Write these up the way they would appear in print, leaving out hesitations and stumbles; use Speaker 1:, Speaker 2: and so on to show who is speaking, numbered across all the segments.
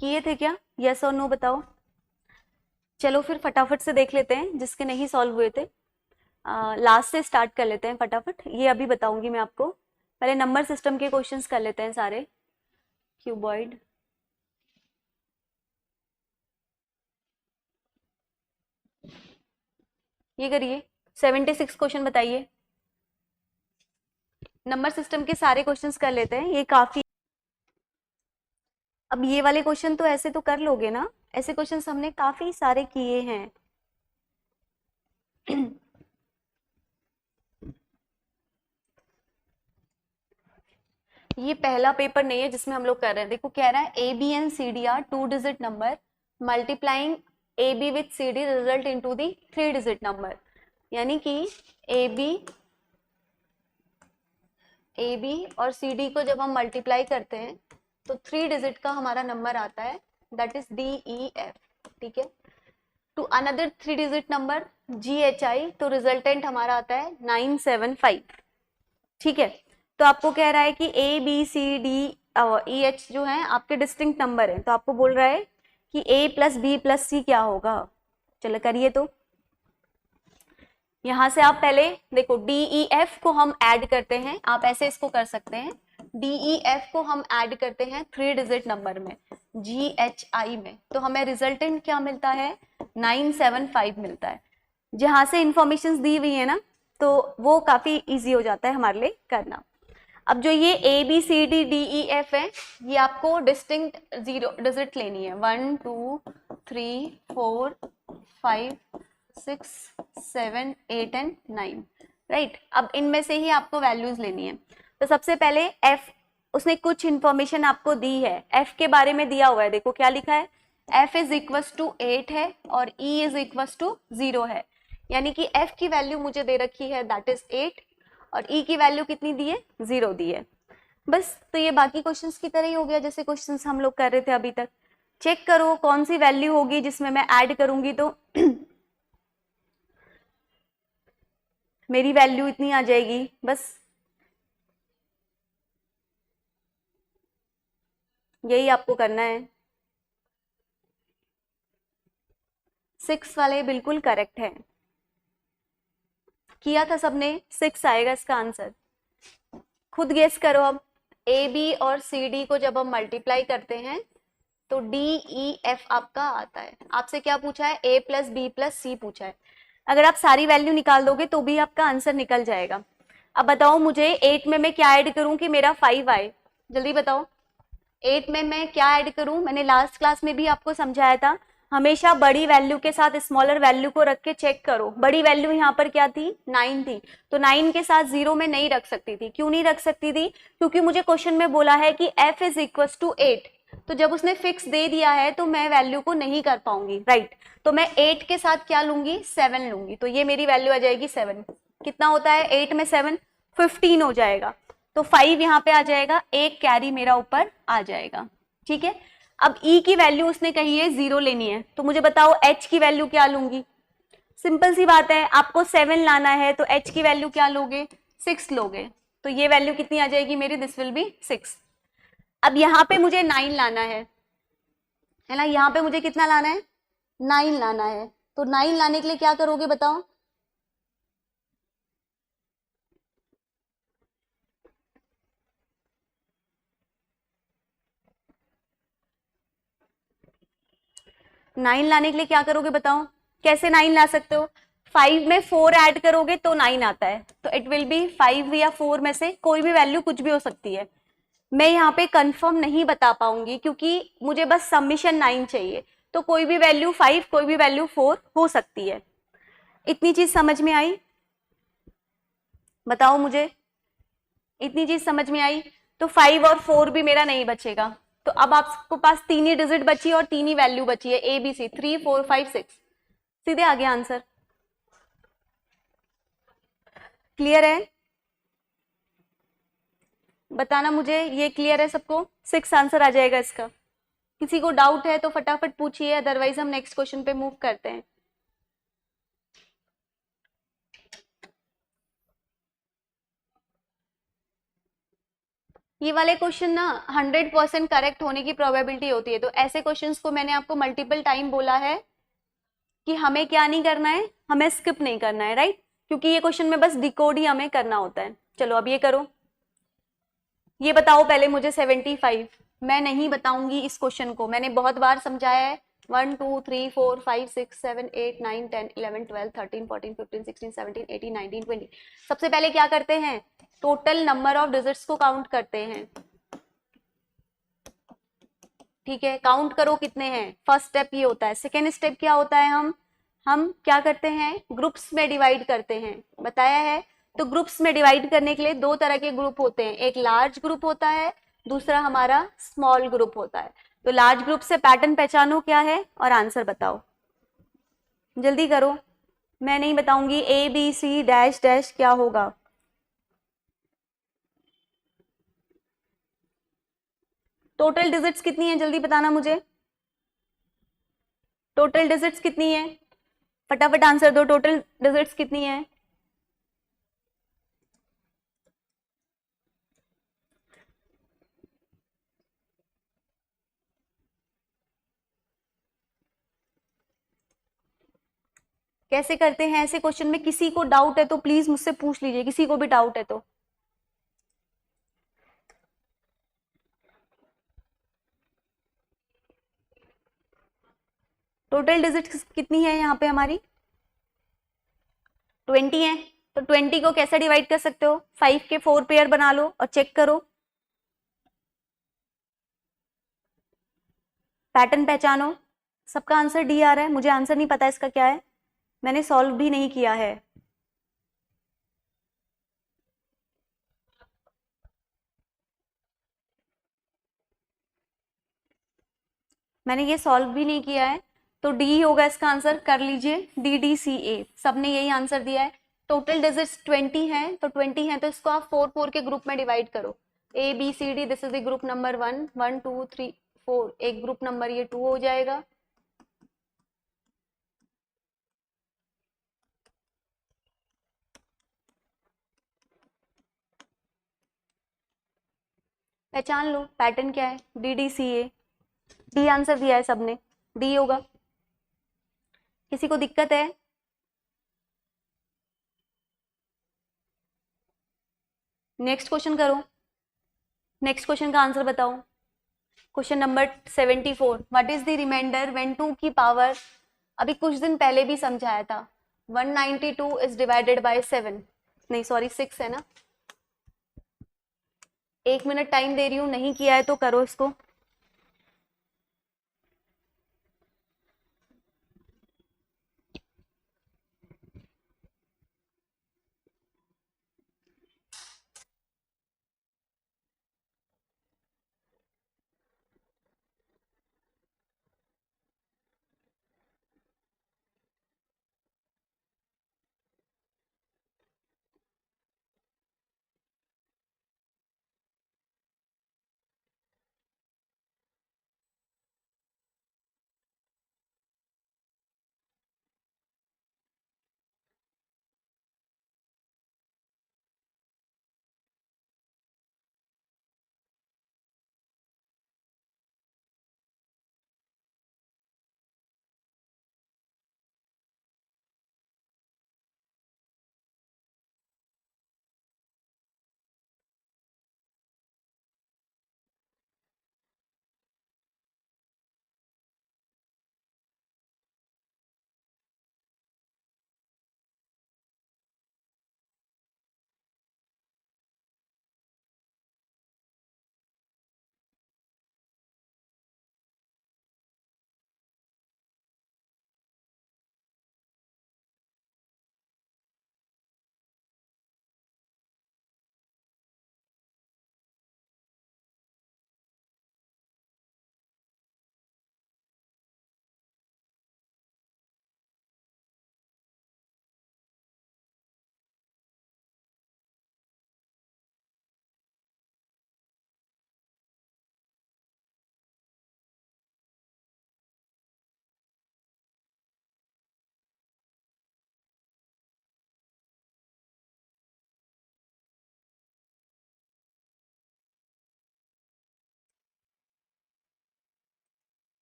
Speaker 1: किए थे क्या? यस और नो बताओ। चलो फिर फटाफट से देख लेते हैं जिसके नहीं सॉल्व हुए थे। लास्ट से स्टार्ट कर लेते हैं फटाफट, ये अभी बताऊंगी मैं आपको। पहले नंबर सिस्टम के क्वेश्चंस कर लेते हैं सारे। क्यूबॉइड, ये करिए। 76 क्वेश्चन बताइए। नंबर सिस्टम के सारे क्वेश्चंस कर लेते हैं, ये काफी। अब ये वाले क्वेश्चन तो ऐसे तो कर लोगे ना, ऐसे क्वेश्चंस हमने काफी सारे किए हैं। ये पहला पेपर नहीं है जिसमें हम लोग कर रहे हैं। देखो कह रहा है A B and C D are 2 digit number, multiplying A B with C D result into the 3 digit number. यानी कि ए बी और सी डी को जब हम मल्टीप्लाई करते हैं तो 3 डिजिट का हमारा नंबर आता है, that is D E F. ठीक है। To another 3 digit number G H I, तो रिजल्टेंट हमारा आता है 975। ठीक है। तो आपको कह रहा है कि A B C D E H जो है आपके डिस्टिंक्ट नंबर है, तो आपको बोल रहा है कि ए प्लस बी प्लस सी क्या होगा। चलो करिए। तो यहां से आप पहले देखो डी ई एफ को हम ऐड करते हैं, आप ऐसे इसको कर सकते हैं। डी ई एफ को हम ऐड करते हैं 3 डिजिट नंबर में, जी एच आई में, तो हमें रिजल्टेंट क्या मिलता है? 975 मिलता है। जहां से इंफॉर्मेशन दी हुई है ना, तो वो काफी इजी हो जाता है हमारे लिए करना। अब जो ये A B C D D E F है, ये आपको डिस्टिंक्ट 0 डिजिट लेनी है। 1 2 3 4 5 6 7 8 एंड 9, राइट। अब इनमें से ही आपको वैल्यूज लेनी है। तो सबसे पहले एफ, उसने कुछ इंफॉर्मेशन आपको दी है, एफ के बारे में दिया हुआ है। देखो क्या लिखा है, एफ इज इक्वस टू 8 है और ई इज इक्वस टू 0 है। यानी कि एफ की वैल्यू मुझे दे रखी है, दैट इज 8, और ई की वैल्यू कितनी दी है? 0 दी है। बस, तो ये बाकी क्वेश्चंस की तरह ही हो गया जैसे क्वेश्चंस हम लोग कर रहे थे अभी तक। चेक करो कौन सी वैल्यू होगी जिसमें मैं ऐड करूंगी तो मेरी वैल्यू इतनी आ जाएगी। बस यही आपको करना है। 6 वाले बिल्कुल करेक्ट है, किया था सबने। 6 आएगा इसका आंसर। खुद गेस करो अब। ए बी और सी डी को जब हम मल्टीप्लाई करते हैं तो डी ई एफ आपका आता है। आपसे क्या पूछा है? ए प्लस बी प्लस सी पूछा है। अगर आप सारी वैल्यू निकाल दोगे तो भी आपका आंसर निकल जाएगा। अब बताओ मुझे 8 में मैं क्या ऐड करूं कि मेरा 5 आए? जल्दी बताओ। 8 में मैं क्या ऐड करूं? मैंने लास्ट क्लास में भी आपको समझाया था, हमेशा बड़ी वैल्यू के साथ स्मॉलर वैल्यू को रख के चेक करो। बड़ी वैल्यू यहाँ पर क्या थी? 9 थी, तो 9 के साथ 0 में नहीं रख सकती थी। क्यों नहीं रख सकती थी? क्योंकि मुझे क्वेश्चन में बोला है कि f इज इक्वल टू 8, तो जब उसने फिक्स दे दिया है तो मैं वैल्यू को नहीं कर पाऊंगी, राइट। तो मैं 8 के साथ क्या लूंगी? 7 लूंगी, तो ये मेरी वैल्यू आ जाएगी 7। कितना होता है 8 में 7? 15 हो जाएगा। तो 5 यहाँ पे आ जाएगा, एक कैरी मेरा ऊपर आ जाएगा। ठीक है। अब E की वैल्यू उसने कही है 0 लेनी है, तो मुझे बताओ H की वैल्यू क्या लूंगी? सिंपल सी बात है, आपको 7 लाना है तो H की वैल्यू क्या लोगे? 6 लोगे, तो ये वैल्यू कितनी आ जाएगी मेरी? This will be 6। अब यहाँ पे मुझे 9 लाना है ना, यहाँ पे मुझे कितना लाना है? 9 लाना है। तो 9 लाने के लिए क्या करोगे बताओ? नाइन लाने के लिए क्या करोगे बताओ? कैसे 9 ला सकते हो? 5 में 4 ऐड करोगे तो 9 आता है, तो इट विल बी 5 या 4 में से कोई भी वैल्यू कुछ भी हो सकती है। मैं यहाँ पे कंफर्म नहीं बता पाऊंगी क्योंकि मुझे बस सबमिशन 9 चाहिए, तो कोई भी वैल्यू 5 कोई भी वैल्यू 4 हो सकती है। इतनी चीज समझ में आई? बताओ मुझे, इतनी चीज समझ में आई? तो 5 और 4 भी मेरा नहीं बचेगा। तो अब आपको पास 3 ही डिजिट बची और 3 ही वैल्यू बची है, ए बी सी, 3 4 5 6, सीधे आ गया आंसर। क्लियर है? बताना मुझे, ये क्लियर है सबको? 6 आंसर आ जाएगा इसका। किसी को डाउट है तो फटाफट पूछिए, अदरवाइज हम नेक्स्ट क्वेश्चन पे मूव करते हैं। ये वाले क्वेश्चन ना 100% करेक्ट होने की प्रोबेबिलिटी होती है, तो ऐसे क्वेश्चंस को मैंने आपको मल्टीपल टाइम बोला है कि हमें क्या नहीं करना है, हमें स्किप नहीं करना है, राइट, क्योंकि ये क्वेश्चन में बस डिकोड ही हमें करना होता है। चलो अब ये करो, ये बताओ पहले मुझे 75, मैं नहीं बताऊंगी इस क्वेश्चन को, मैंने बहुत बार समझाया है। 1 2 3 4 5 6 7 8 9 10 11 12 13 14 15 16 17 18 19 20। सबसे पहले क्या करते हैं, टोटल नंबर ऑफ डिजिट्स को काउंट करते हैं। ठीक है, काउंट करो कितने हैं, फर्स्ट स्टेप ये होता है। सेकेंड स्टेप क्या होता है, हम क्या करते हैं, ग्रुप्स में डिवाइड करते हैं, बताया है। तो ग्रुप्स में डिवाइड करने के लिए दो तरह के ग्रुप होते हैं, एक लार्ज ग्रुप होता है, दूसरा हमारा स्मॉल ग्रुप होता है। तो लार्ज ग्रुप से पैटर्न पहचानो क्या है और आंसर बताओ, जल्दी करो, मैं नहीं बताऊंगी। A B C dash dash क्या होगा, टोटल डिजिट्स कितनी है जल्दी बताना मुझे, टोटल डिजिट्स कितनी है, फटाफट आंसर दो, टोटल डिजिट्स कितनी है। कैसे करते हैं ऐसे क्वेश्चन में, किसी को डाउट है तो प्लीज मुझसे पूछ लीजिए, किसी को भी डाउट है तो। टोटल डिजिट कितनी है यहाँ पे हमारी, 20 है। तो 20 को कैसे डिवाइड कर सकते हो, 5 के 4 पेयर बना लो और चेक करो, पैटर्न पहचानो। सबका आंसर डी आ रहा है, मुझे आंसर नहीं पता इसका क्या है, मैंने सॉल्व भी नहीं किया है। मैंने ये सॉल्व भी नहीं किया है, तो डी होगा इसका आंसर, कर लीजिए, डी डी सी ए, सबने यही आंसर दिया है। टोटल डिजिट्स 20 है, तो 20 है तो इसको आप 4 के ग्रुप में डिवाइड करो, A B C D, this is the group number 1 1 2 3 4, एक ग्रुप नंबर ये 2 हो जाएगा। पहचान लो पैटर्न क्या है, D D C A, D answer दिया है सबने, डी होगा। किसी को दिक्कत है, नेक्स्ट क्वेश्चन करो, नेक्स्ट क्वेश्चन का आंसर बताओ। Question number 74, what is the remainder when 2 की पावर, अभी कुछ दिन पहले भी समझाया था, 192 इज डिवाइडेड बाय 7, नहीं सॉरी 6 है ना। 1 मिनट टाइम दे रही हूँ, नहीं किया है तो करो इसको।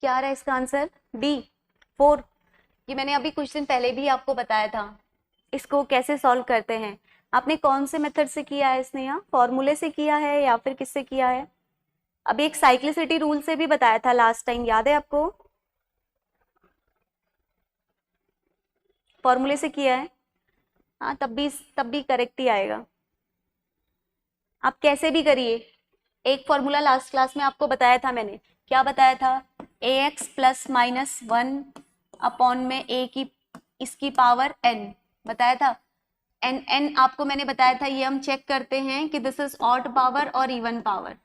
Speaker 1: क्या आ रहा है इसका आंसर? डी 4। ये मैंने अभी कुछ दिन पहले भी आपको बताया था इसको कैसे सॉल्व करते हैं। आपने कौन से मेथड से किया है इसने? यहाँ फॉर्मूले से किया है या फिर किससे किया है? अभी एक साइक्लिसिटी रूल से भी बताया था लास्ट टाइम, याद है आपको? फॉर्मूले से किया है। हाँ, तब भी करेक्ट ही आएगा। आप कैसे भी करिए। एक फॉर्मूला लास्ट क्लास में आपको बताया था मैंने, क्या बताया था? ax प्लस माइनस 1 अपॉन में a की इसकी पावर n बताया था। n आपको मैंने बताया था, ये हम चेक करते हैं कि दिस इज ऑड पावर और इवन पावर,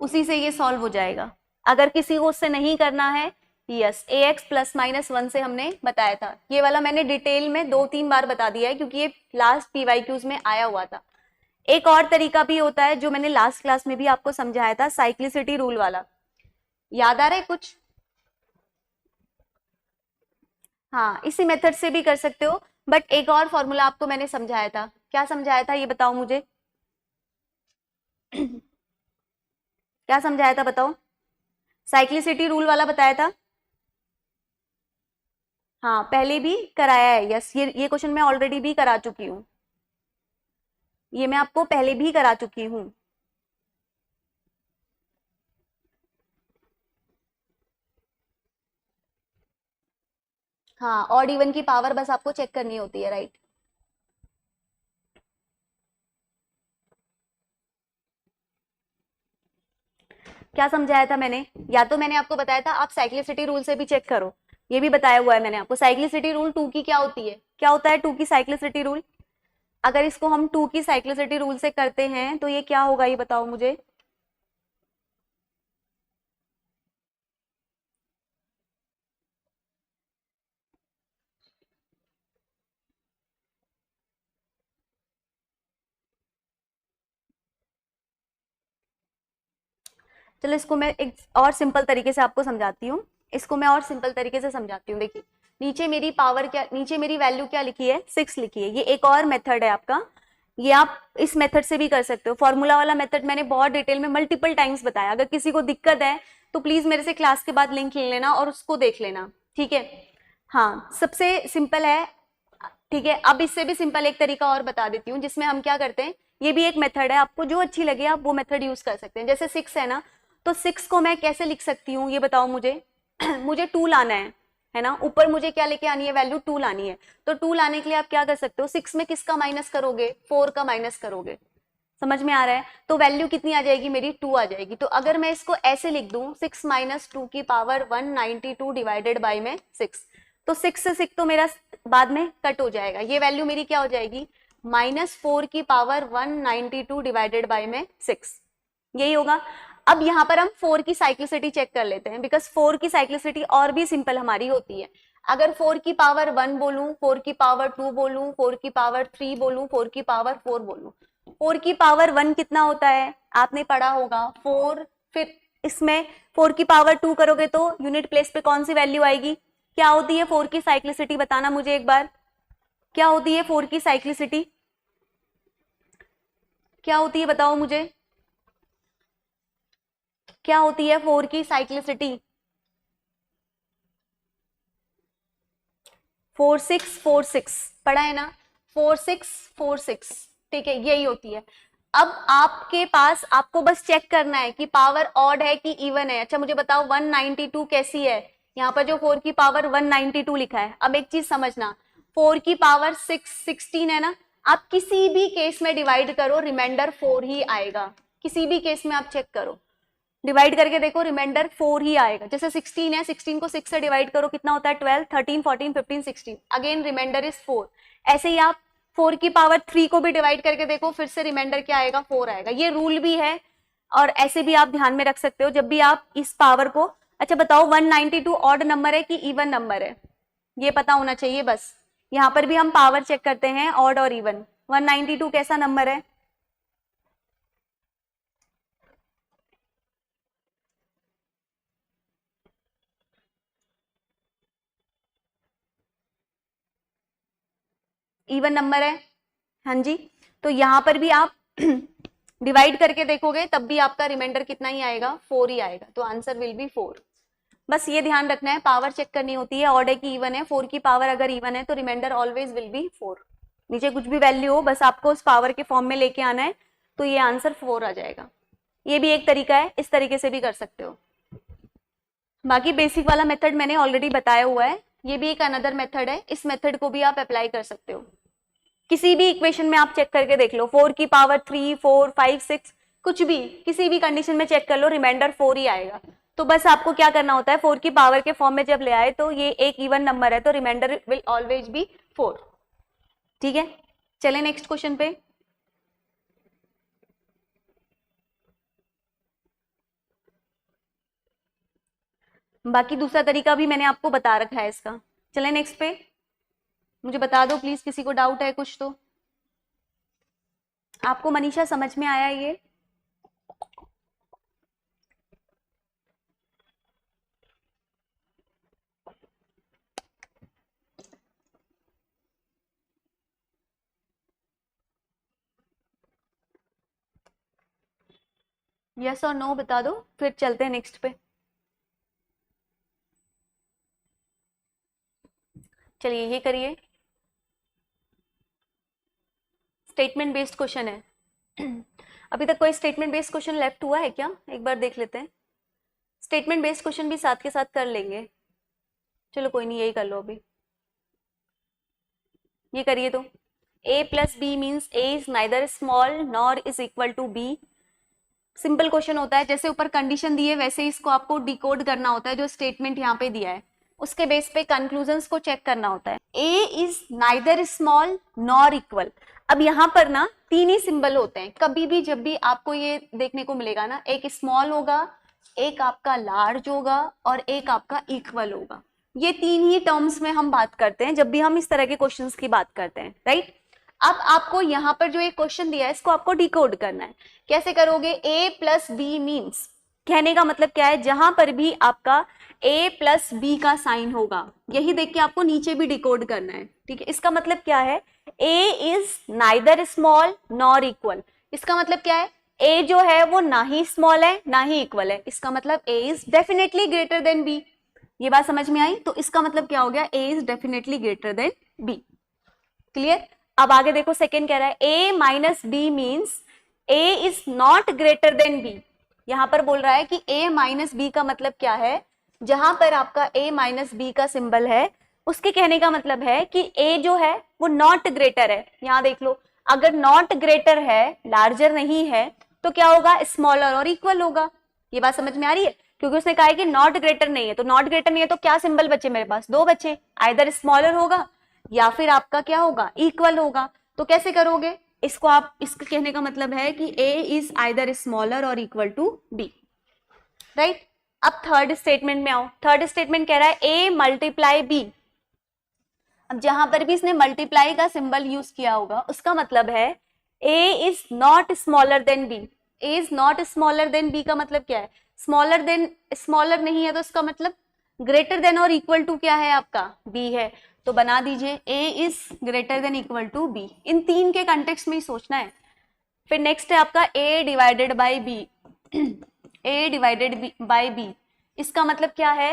Speaker 1: उसी से ये सॉल्व हो जाएगा। अगर किसी को उससे नहीं करना है, यस, ax प्लस माइनस 1 से हमने बताया था। ये वाला मैंने डिटेल में 2-3 बार बता दिया है क्योंकि ये लास्ट PYQs में आया हुआ था। एक और तरीका भी होता है जो मैंने लास्ट क्लास में भी आपको समझाया था, साइक्लिसिटी रूल वाला, याद आ रहा है कुछ? हाँ, इसी मेथड से भी कर सकते हो, बट एक और फॉर्मूला आपको मैंने समझाया था। क्या समझाया था ये बताओ मुझे? क्या समझाया था बताओ? साइक्लिसिटी रूल वाला बताया था। हाँ, पहले भी कराया है। यस, ये क्वेश्चन मैं ऑलरेडी भी करा चुकी हूँ, ये मैं आपको पहले भी करा चुकी हूँ। हाँ, ऑड इवन की पावर बस आपको चेक करनी होती है, राइट? क्या समझाया था मैंने? या तो मैंने आपको बताया था आप साइक्लिसिटी रूल से भी चेक करो, ये भी बताया हुआ है मैंने आपको। साइक्लिसिटी रूल 2 की क्या होती है? क्या होता है 2 की साइक्लिसिटी रूल? अगर इसको हम 2 की साइक्लिसिटी रूल से करते हैं तो ये क्या होगा, ये बताओ मुझे। चलो इसको मैं एक और सिंपल तरीके से आपको समझाती हूँ। इसको मैं और सिंपल तरीके से समझाती हूँ। देखिए, नीचे मेरी पावर क्या, नीचे मेरी वैल्यू क्या लिखी है? 6 लिखी है। ये एक और मेथड है आपका, ये आप इस मेथड से भी कर सकते हो। फॉर्मूला वाला मेथड मैंने बहुत डिटेल में मल्टीपल टाइम्स बताया। अगर किसी को दिक्कत है तो प्लीज मेरे से क्लास के बाद लिंक ले लेना और उसको देख लेना, ठीक है? हाँ, सबसे सिंपल है, ठीक है? अब इससे भी सिंपल एक तरीका और बता देती हूँ जिसमें हम क्या करते हैं, ये भी एक मेथड है, आपको जो अच्छी लगे आप वो मेथड यूज कर सकते हैं। जैसे 6 है ना, तो 6 को मैं कैसे लिख सकती हूँ ये बताओ मुझे। मुझे 2 लाना है ना, ऊपर मुझे क्या लेके आनी है? वैल्यू 2 लानी है। तो 2 लाने के लिए आप क्या कर सकते हो? 6 में किसका माइनस करोगे? 4 का माइनस करोगे। समझ में आ रहा है? तो वैल्यू कितनी आ जाएगी मेरी? 2 आ जाएगी। तो अगर मैं इसको ऐसे लिख दूं, 6 माइनस 2 की पावर 192 डिवाइडेड बाई में 6, तो 6 से 6 तो मेरा बाद में कट हो जाएगा। ये वैल्यू मेरी क्या हो जाएगी? -4 की पावर 192 डिवाइडेड बाई में 6, यही होगा। अब यहाँ पर हम 4 की साइक्लिसिटी चेक कर लेते हैं, बिकॉज 4 की साइक्लिसिटी और भी सिंपल हमारी होती है। अगर 4 की पावर 1 बोलूं, 4 की पावर 2 बोलूं, 4 की पावर 3 बोलूं, 4 की पावर 4 बोलूं, 4 की पावर 1 कितना होता है? आपने पढ़ा होगा 4, फिर इसमें 4 की पावर 2 करोगे तो यूनिट प्लेस पे कौन सी वैल्यू आएगी? क्या होती है 4 की साइक्लिसिटी? बताना मुझे एक बार, क्या होती है 4 की साइक्लिसिटी? क्या होती है बताओ मुझे, क्या होती है 4 की साइक्लिसिटी? 4646 पढ़ा है ना, 4646, ठीक है, यही होती है। अब आपके पास, आपको बस चेक करना है कि पावर ऑड है कि इवन है। अच्छा मुझे बताओ 192 कैसी है? यहाँ पर जो 4 की पावर 192 लिखा है। अब एक चीज समझना, 4 की पावर 16 है ना, आप किसी भी केस में डिवाइड करो रिमाइंडर 4 ही आएगा। किसी भी केस में आप चेक करो, डिवाइड करके देखो, रिमाइंडर 4 ही आएगा। जैसे 16 है, 16 को 6 से डिवाइड करो, कितना होता है? 12, 13, 14, 15, 16, अगेन रिमाइंडर इज 4। ऐसे ही आप 4 की पावर 3 को भी डिवाइड करके देखो, फिर से रिमाइंडर क्या आएगा? 4 आएगा। ये रूल भी है और ऐसे भी आप ध्यान में रख सकते हो जब भी आप इस पावर को। अच्छा बताओ 192 ऑड नंबर है कि इवन नंबर है? ये पता होना चाहिए बस। यहाँ पर भी हम पावर चेक करते हैं, ऑड और इवन। 192 कैसा नंबर है? इवन नंबर है, हाँ जी। तो यहां पर भी आप डिवाइड करके देखोगे तब भी आपका रिमाइंडर कितना ही आएगा? 4 ही आएगा। तो आंसर विल बी 4। बस ये ध्यान रखना है, पावर चेक करनी होती है, ऑड है कि इवन है, 4 की पावर अगर इवन है तो रिमाइंडर ऑलवेज विल बी 4। नीचे कुछ भी वैल्यू हो बस आपको उस पावर के फॉर्म में लेके आना है, तो ये आंसर 4 आ जाएगा। ये भी एक तरीका है, इस तरीके से भी कर सकते हो। बाकी बेसिक वाला मेथड मैंने ऑलरेडी बताया हुआ है, ये भी एक अनदर मेथड है, इस मेथड को भी आप अप्लाई कर सकते हो। किसी भी इक्वेशन में आप चेक करके देख लो, 4 की पावर 3, 4, 5, 6, कुछ भी किसी भी कंडीशन में चेक कर लो, रिमाइंडर 4 ही आएगा। तो बस आपको क्या करना होता है, 4 की पावर के फॉर्म में जब ले आए तो ये एक इवन नंबर है तो रिमाइंडर विल ऑलवेज बी 4। ठीक है, चले नेक्स्ट क्वेश्चन पे। बाकी दूसरा तरीका भी मैंने आपको बता रखा है इसका। चले नेक्स्ट पे, मुझे बता दो प्लीज किसी को डाउट है कुछ तो। आपको मनीषा समझ में आया ये? यस और नो बता दो, फिर चलते हैं नेक्स्ट पे। चलिए ये करिए, स्टेटमेंट बेस्ड क्वेश्चन है। अभी तक कोई स्टेटमेंट बेस्ड क्वेश्चन लेफ्ट हुआ है क्या? एक बार देख लेते हैं। स्टेटमेंट बेस्ड क्वेश्चन भी साथ के साथ कर लेंगे, चलो कोई नहीं, यही कर लो अभी। ये करिए तो, a plus B means a is neither small nor is equal to b। Simple question होता है, जैसे ऊपर कंडीशन दी है वैसे इसको आपको डिकोड करना होता है, जो स्टेटमेंट यहाँ पे दिया है उसके बेस पे कंक्लूजन्स को चेक करना होता है। a is neither small nor equal. अब यहाँ पर ना 3 ही सिंबल होते हैं, कभी भी जब भी आपको ये देखने को मिलेगा ना, एक स्मॉल होगा, एक आपका लार्ज होगा और एक आपका इक्वल होगा। ये 3 ही टर्म्स में हम बात करते हैं जब भी हम इस तरह के क्वेश्चंस की बात करते हैं, राइट। अब आपको यहाँ पर जो एक क्वेश्चन दिया है इसको आपको डिकोड करना है। कैसे करोगे? a प्लस बी मीन्स, कहने का मतलब क्या है, जहां पर भी आपका a प्लस बी का साइन होगा, यही देख के आपको नीचे भी डिकोड करना है। ठीक है, इसका मतलब क्या है, a is neither small nor equal. इसका मतलब क्या है, a जो है वो ना ही स्मॉल है ना ही इक्वल है, इसका मतलब a is definitely greater than b। ये बात समझ में आई? तो इसका मतलब क्या हो गया, a is definitely greater than b। Clear? अब आगे देखो, सेकेंड कह रहा है a minus B means a is not greater than b। यहां पर बोल रहा है कि a माइनस बी का मतलब क्या है, जहां पर आपका a माइनस बी का सिंबल है उसके कहने का मतलब है कि a जो है वो नॉट ग्रेटर है। यहां देख लो, अगर नॉट ग्रेटर है, लार्जर नहीं है, तो क्या होगा, स्मॉलर और इक्वल होगा। ये बात समझ में आ रही है? क्योंकि उसने कहा है कि नॉट ग्रेटर नहीं है, तो नॉट ग्रेटर नहीं है तो क्या सिंबल बचे मेरे पास, 2 बचे, आइदर स्मॉलर होगा या फिर आपका क्या होगा, इक्वल होगा। तो कैसे करोगे इसको आप, इसके कहने का मतलब है कि a इज आइदर स्मॉलर और इक्वल टू b, राइट। अब थर्ड स्टेटमेंट में आओ। थर्ड स्टेटमेंट कह रहा है a मल्टीप्लाई b। अब जहां पर भी इसने मल्टीप्लाई का सिंबल यूज किया होगा उसका मतलब है a is not smaller than b। a is not smaller than b का मतलब क्या है, स्मॉलर देन, स्मॉलर नहीं है तो इसका मतलब ग्रेटर देन और इक्वल टू क्या है आपका, b है। तो बना दीजिए a is greater than equal to b। इन 3 के कंटेक्स्ट में ही सोचना है। फिर नेक्स्ट है आपका a divided by b। a divided by b, इसका मतलब क्या है,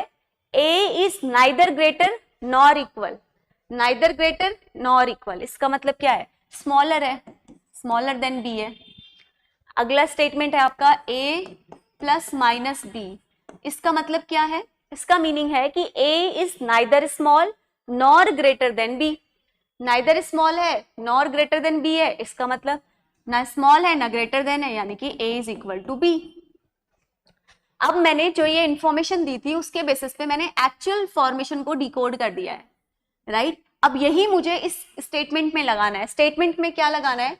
Speaker 1: a is neither greater nor equal. Neither greater nor equal, इसका मतलब क्या है, स्मॉलर है, स्मॉलर देन b है। अगला स्टेटमेंट है आपका a प्लस माइनस b। इसका मतलब क्या है, इसका मीनिंग है कि a is neither small nor greater than b। Neither small है नॉर ग्रेटर देन b है, इसका मतलब ना स्मॉल है ना ग्रेटर देन है, यानी कि a is equal to b। अब मैंने जो ये इंफॉर्मेशन दी थी उसके बेसिस पे मैंने एक्चुअल फॉर्मेशन को डिकोड कर दिया है, राइट। अब यही मुझे इस स्टेटमेंट में लगाना है। स्टेटमेंट में क्या लगाना है,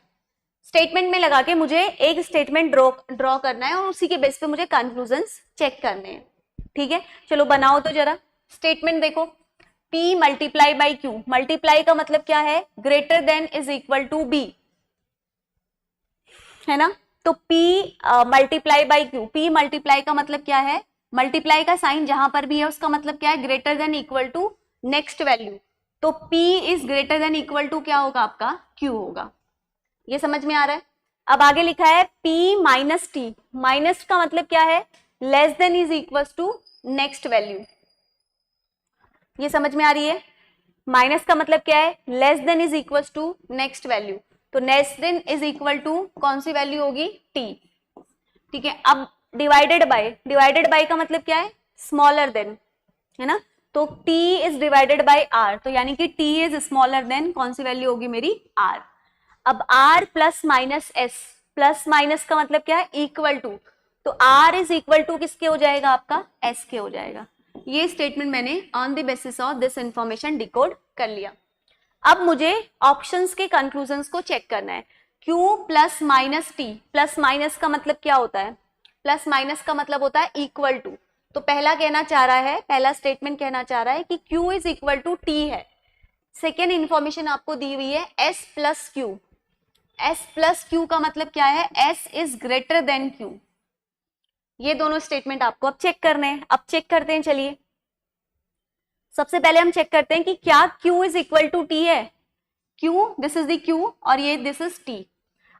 Speaker 1: स्टेटमेंट में लगा के मुझे एक स्टेटमेंट ड्रॉ करना है और उसी के बेस पे मुझे कंक्लूजन्स चेक करने हैं। ठीक है, चलो बनाओ तो जरा स्टेटमेंट। देखो, p multiply by q। Multiply का मतलब क्या है, greater than is equal to b, है ना। तो p multiply by q, p multiply का मतलब क्या है, मल्टीप्लाई का साइन जहां पर भी है उसका मतलब क्या है, greater than equal to next value. तो p is greater than equal to क्या होगा आपका, q होगा। ये समझ में आ रहा है? अब आगे लिखा है p माइनस t। माइनस का मतलब क्या है, less than is equal to next value. ये समझ में आ रही है? माइनस का मतलब क्या है? Less than is equal to next value. तो less than is equal to कौन सी वैल्यू होगी? टी। ठीक है, अब डिवाइडेड बाय का मतलब क्या है? स्मॉलर देन, है ना? तो t is divided by r, तो यानी कि t इज स्मॉलर देन कौन सी वैल्यू होगी मेरी? r। अब r plus minus s, plus minus का मतलब क्या है? इक्वल टू, तो r इज इक्वल टू किसके हो जाएगा? आपका s के हो जाएगा। ये स्टेटमेंट मैंने on the basis of this information decode कर लिया। अब मुझे ऑप्शंस के कंक्लूजन्स को चेक करना है। q plus minus T, plus minus का मतलब क्या होता है? प्लस माइनस का मतलब होता है इक्वल टू। तो पहला कहना चाह रहा है, पहला स्टेटमेंट कहना चाह रहा है कि q is equal to T है। सेकेंड इंफॉर्मेशन आपको दी हुई है s plus Q. s plus Q का मतलब क्या है? s is greater than q। ये दोनों स्टेटमेंट आपको अब चेक करने हैं। अब चेक करते हैं, चलिए सबसे पहले हम चेक करते हैं कि क्या q is equal to T है। q, this is the q और ये दिस इज t।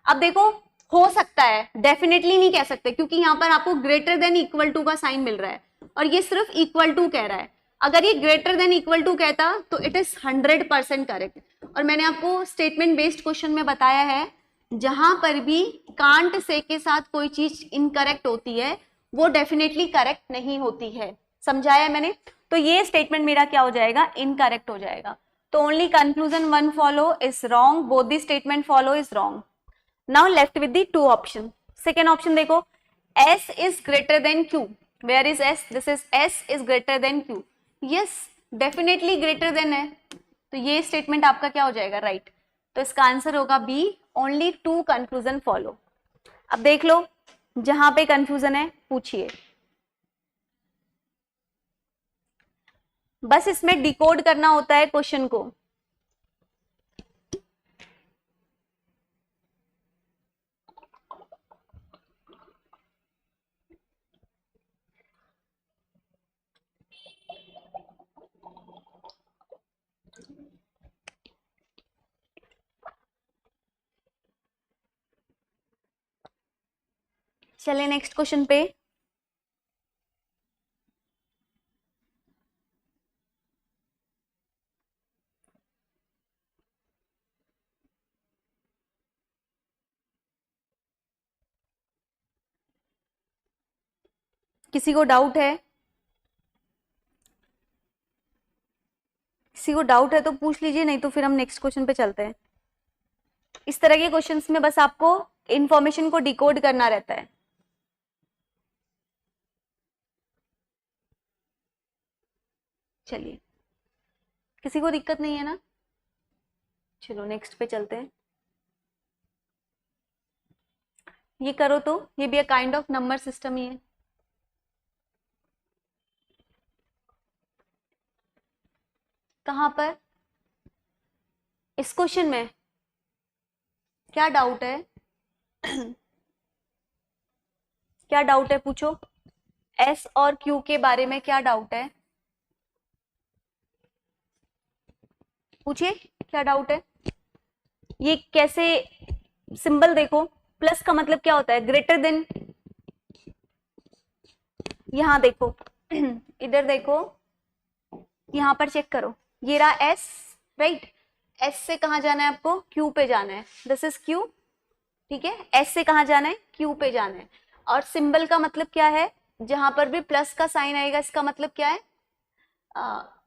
Speaker 1: अब देखो, हो सकता है, डेफिनेटली नहीं कह सकते क्योंकि यहाँ पर आपको ग्रेटर देन इक्वल टू का साइन मिल रहा है और ये सिर्फ इक्वल टू कह रहा है। अगर ये ग्रेटर देन इक्वल टू कहता तो इट इज 100% करेक्ट। और मैंने आपको स्टेटमेंट बेस्ड क्वेश्चन में बताया है, जहां पर भी कांट से के साथ कोई चीज इनकरेक्ट होती है वो डेफिनेटली करेक्ट नहीं होती है। समझाया मैंने? तो ये स्टेटमेंट मेरा क्या हो जाएगा? इनकरेक्ट हो जाएगा। तो only conclusion 1 follow is wrong, both the statement follow is wrong. Now left with the 2 option. Second option देखो, s is greater than q। Where is s? This is s is greater than q। Yes, definitely greater than है, तो ये statement आपका क्या हो जाएगा? Right. तो इसका आंसर होगा बी, ओनली 2 कंक्लूजन फॉलो। अब देख लो, जहां पे कंफ्यूजन है पूछिए। बस इसमें डिकोड करना होता है क्वेश्चन को। चले नेक्स्ट क्वेश्चन पे। किसी को डाउट है? किसी को डाउट है तो पूछ लीजिए, नहीं तो फिर हम नेक्स्ट क्वेश्चन पे चलते हैं। इस तरह के क्वेश्चंस में बस आपको इंफॉर्मेशन को डिकोड करना रहता है। चलिए, किसी को दिक्कत नहीं है ना? चलो नेक्स्ट पे चलते हैं। ये करो तो ये भी काइंड ऑफ नंबर सिस्टम ही है। कहां पर? इस क्वेश्चन में क्या डाउट है? क्या डाउट है पूछो। s और q के बारे में क्या डाउट है? पूछिए, क्या डाउट है? ये कैसे? सिंबल देखो, प्लस का मतलब क्या होता है? Greater then. यहां देखो, इधर देखो, यहां पर चेक करो, ये रहा s, राइट। s से कहां जाना है आपको? q पे जाना है, दिस इज q। ठीक है, s से कहां जाना है? q पे जाना है। और सिंबल का मतलब क्या है? जहां पर भी प्लस का साइन आएगा इसका मतलब क्या है?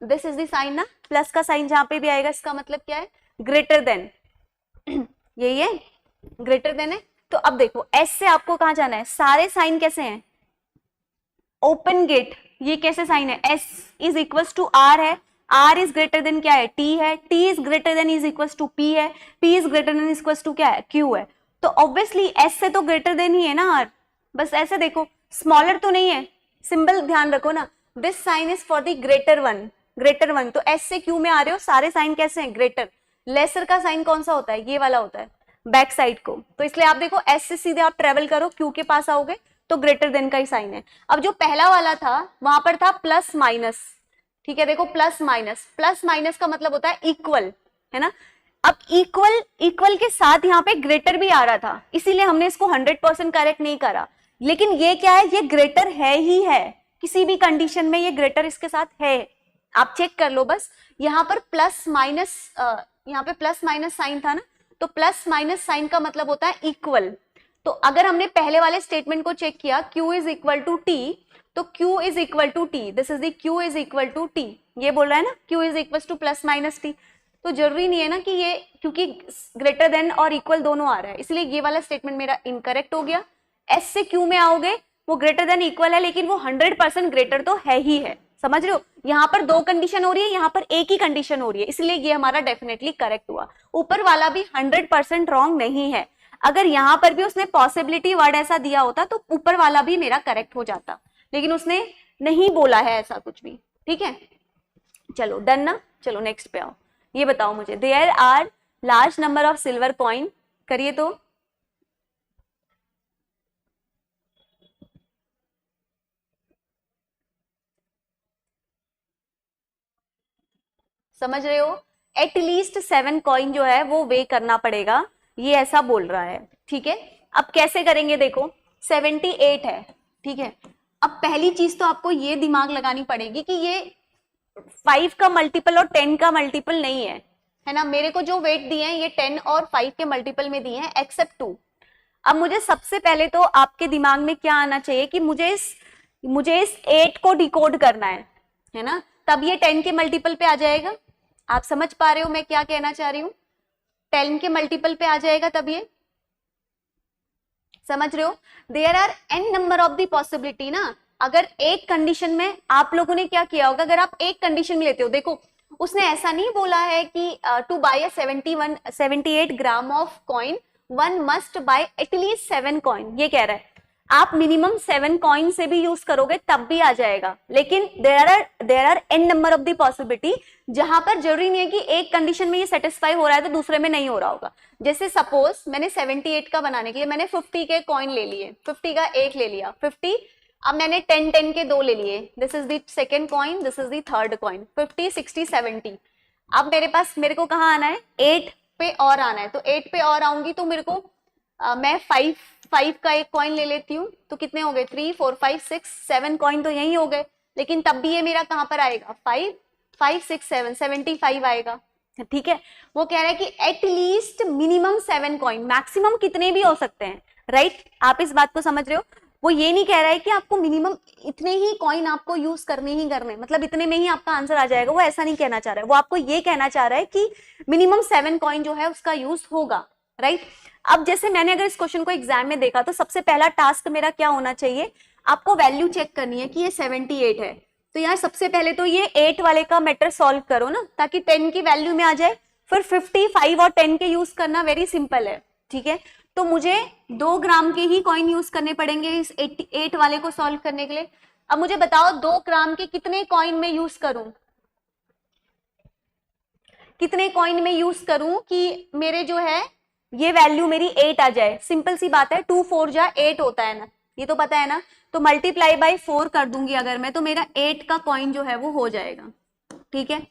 Speaker 1: दिस इज द साइन ना, प्लस का साइन जहां पे भी आएगा इसका मतलब क्या है? Greater then. यही है, ग्रेटर देन है। तो अब देखो, s से आपको कहां जाना है? सारे साइन कैसे हैं? Open gate. ये कैसे साइन है? s is equal to r है, r इज ग्रेटर देन क्या है? t है, t is greater than is equal to p है, p is greater than is equal to क्या है? q है। तो ऑब्वियसली s से तो ग्रेटर देन ही है ना r। बस ऐसे देखो, स्मॉलर तो नहीं है, सिंबल ध्यान रखो ना, this sign is for the greater one, greater one. तो s से q में आ रहे हो, सारे साइन कैसे हैं? ग्रेटर। लेसर का साइन कौन सा होता है? ये वाला होता है, बैक साइड को। तो इसलिए आप देखो, s से सीधे आप ट्रेवल करो, q के पास आओगे तो ग्रेटर देन का ही साइन है। अब जो पहला वाला था वहां पर था प्लस माइनस, ठीक है, देखो प्लस माइनस, प्लस माइनस का मतलब होता है इक्वल, है ना। अब इक्वल, इक्वल के साथ यहाँ पे ग्रेटर भी आ रहा था, इसीलिए हमने इसको 100% करेक्ट नहीं करा। लेकिन ये क्या है? ये ग्रेटर है ही है, किसी भी कंडीशन में ये ग्रेटर इसके साथ है, आप चेक कर लो बस। यहाँ पर प्लस माइनस, यहाँ पे प्लस माइनस साइन था ना, तो प्लस माइनस साइन का मतलब होता है इक्वल। तो अगर हमने पहले वाले स्टेटमेंट को चेक किया, Q is equal to T, तो Q is equal to T, this is the Q is equal to T, ये बोल रहा है ना Q is equal to plus minus T। तो जरूरी नहीं है ना कि ये, क्योंकि ग्रेटर देन और इक्वल दोनों आ रहा है, इसलिए ये वाला स्टेटमेंट मेरा इनकरेक्ट हो गया। S से Q में आओगे, वो ग्रेटर देन इक्वल है, लेकिन वो 100% ग्रेटर तो है ही है, समझ रहे हो। यहाँ पर दो कंडीशन हो रही है, यहाँ पर एक ही कंडीशन हो रही है, इसलिए ये हमारा डेफिनेटली करेक्ट हुआ। ऊपर वाला भी 100% रॉन्ग नहीं है। अगर यहाँ पर भी उसने पॉसिबिलिटी वर्ड ऐसा दिया होता तो ऊपर वाला भी मेरा करेक्ट हो जाता, लेकिन उसने नहीं बोला है ऐसा कुछ भी, ठीक है। चलो डन ना, चलो नेक्स्ट पे आओ। ये बताओ मुझे, there are large number of silver coin, करिए तो। समझ रहे हो, एटलीस्ट 7 कॉइन जो है वो वे करना पड़ेगा, ये ऐसा बोल रहा है, ठीक है। अब कैसे करेंगे, देखो 78 है, ठीक है। अब पहली चीज तो आपको ये दिमाग लगानी पड़ेगी कि ये 5 का मल्टीपल और 10 का मल्टीपल नहीं है, है ना। मेरे को जो वेट दिए हैं ये 10 और 5 के मल्टीपल में दिए हैं, एक्सेप्ट 2। अब मुझे सबसे पहले तो आपके दिमाग में क्या आना चाहिए कि मुझे इस 8 को डिकोड करना है ना, तब ये 10 के मल्टीपल पे आ जाएगा। आप समझ पा रहे हो मैं क्या कहना चाह रही हूँ, 10 के मल्टीपल पे आ जाएगा, तब ये समझ रहे हो। There are n number of the possibility ना, अगर एक कंडीशन में आप लोगों ने क्या किया होगा, अगर आप एक कंडीशन में लेते हो, देखो उसने ऐसा नहीं बोला है कि to buy a 78 gram of coin one must buy at least 7 coin, ये कह रहा है। आप मिनिमम 7 कॉइन से भी यूज करोगे तब भी आ जाएगा, लेकिन there are n number of the possibility, जहां पर जरूरी नहीं है कि एक कंडीशन में ये सेटिस्फाई हो रहा है तो दूसरे में नहीं हो रहा होगा। जैसे सपोज मैंने 78 का बनाने के लिए मैंने 50 के कॉइन ले लिए, 50 का एक ले लिया 50, अब मैंने 10 के दो ले लिए, this is the second coin, this is the third coin, 50 60 70। अब मेरे को कहाँ आना है, 8 पे और आना है, तो 8 पे और आऊंगी तो मेरे को मैं 5 का एक कॉइन ले लेती हूँ, तो कितने हो गए 3 4 5 6 7 कॉइन तो यही हो गए, लेकिन तब भी ये मेरा कहाँ पर आएगा 5 5 6 7 75 आएगा, ठीक है। वो कह रहा है कि एटलीस्ट मिनिमम 7 कॉइन, मैक्सिमम कितने भी हो सकते हैं, राइट। आप इस बात को समझ रहे हो। वो ये नहीं कह रहा है कि आपको मिनिमम इतने ही कॉइन आपको यूज करने ही करने, मतलब इतने में ही आपका आंसर आ जाएगा, वो ऐसा नहीं कहना चाह रहा है। वो आपको ये कहना चाह रहा है कि मिनिमम 7 कॉइन जो है उसका यूज होगा, राइट। अब जैसे मैंने अगर इस क्वेश्चन को एग्जाम में देखा तो सबसे पहला टास्क मेरा क्या होना चाहिए, आपको वैल्यू चेक करनी है कि ये 78 है, तो यार सबसे पहले तो ये 8 वाले का मैटर सॉल्व करो ना, ताकि 10 की वैल्यू में आ जाए। फिर 55 और 10 के यूज करना वेरी सिंपल है, ठीक है। तो मुझे 2 ग्राम के ही कॉइन यूज करने पड़ेंगे इस 8 वाले को सॉल्व करने के लिए। अब मुझे बताओ 2 ग्राम के कितने कॉइन में यूज करूं, कितने कॉइन में यूज करूं कि मेरे जो है ये वैल्यू मेरी 8 आ जाए। सिंपल सी बात है, 2 4 जा 8 होता है ना, ये तो पता है ना। तो मल्टीप्लाई बाय 4 कर दूंगी अगर मैं, तो मेरा 8 का कॉइन जो है वो हो जाएगा, ठीक है।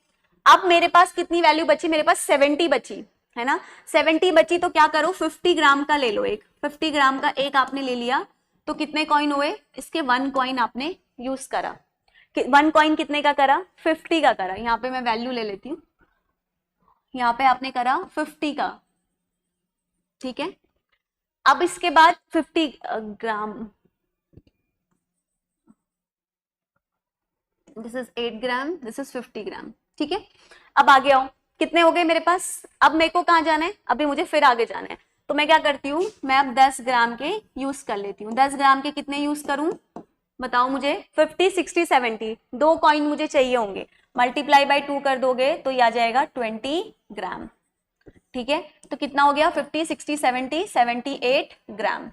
Speaker 1: अब मेरे पास कितनी वैल्यू बची, मेरे पास 70 बची, है ना। 70 बची तो क्या करो, 50 ग्राम का ले लो एक, 50 ग्राम का एक आपने ले लिया, तो कितने कॉइन हुए, इसके 1 कॉइन आपने यूज करा। 1 कॉइन कितने का करा, 50 का करा। यहाँ पे मैं वैल्यू ले लेती हूँ, यहाँ पे आपने करा 50 का, ठीक है। अब इसके बाद 50 gram, this is 8 gram, this is 50 gram, ठीक है। अब आगे आओ, कितने हो गए मेरे पास। अब मेरे को कहाँ जाना है, अभी मुझे फिर आगे जाना है, तो मैं क्या करती हूँ, मैं अब 10 ग्राम के यूज कर लेती हूँ। 10 ग्राम के कितने यूज करूं बताओ मुझे, 50 60 70, 2 कॉइन मुझे चाहिए होंगे, मल्टीप्लाई बाय 2 कर दोगे तो ये आ जाएगा 20 ग्राम, ठीक है। तो कितना हो गया, 50 60 70 78 ग्राम,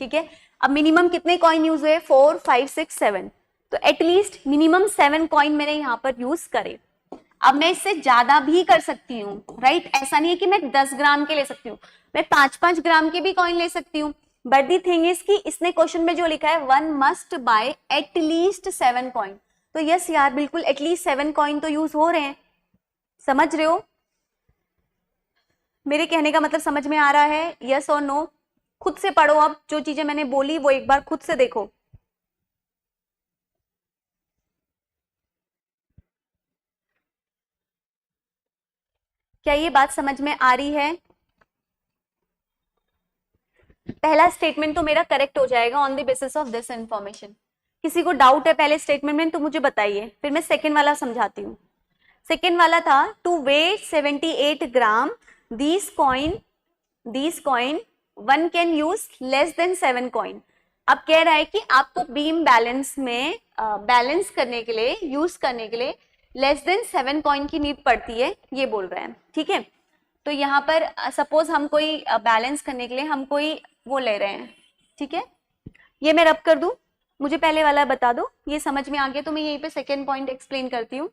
Speaker 1: ठीक है। अब मिनिमम कितने कॉइन यूज हुए, 4 5 6 7, तो एटलीस्ट मिनिमम 7 कॉइन मैंने यहाँ पर यूज करे। अब मैं इससे ज्यादा भी कर सकती हूँ, राइट। ऐसा नहीं है कि मैं 10 ग्राम के ले सकती हूँ, मैं 5 ग्राम के भी कॉइन ले सकती हूँ। बट दी थिंग इज कि इसने क्वेश्चन में जो लिखा है 1 मस्ट बाय एटलीस्ट 7 कॉइन, तो यस यार बिल्कुल एटलीस्ट 7 कॉइन तो यूज हो रहे हैं, समझ रहे हो मेरे कहने का मतलब, समझ में आ रहा है, यस और नो। खुद से पढ़ो, अब जो चीजें मैंने बोली वो एक बार खुद से देखो। क्या ये बात समझ में आ रही है? पहला स्टेटमेंट तो मेरा करेक्ट हो जाएगा on the basis of this information. किसी को डाउट है पहले स्टेटमेंट में तो मुझे बताइए, फिर मैं सेकेंड वाला समझाती हूँ। सेकेंड वाला था to weigh 78 gram these coin one can use less than 7 coin. अब कह रहा है कि आपको बीम बैलेंस में बैलेंस करने के लिए, यूज करने के लिए लेस देन 7 कॉइन की नीड पड़ती है, ये बोल रहे हैं। ठीक है, तो यहाँ पर सपोज हम कोई बैलेंस करने के लिए हम कोई वो ले रहे हैं। ठीक है, ये मैं रब कर दूं, मुझे पहले वाला बता दो, ये समझ में आ गया तो मैं यहीं पे सेकेंड पॉइंट एक्सप्लेन करती हूँ।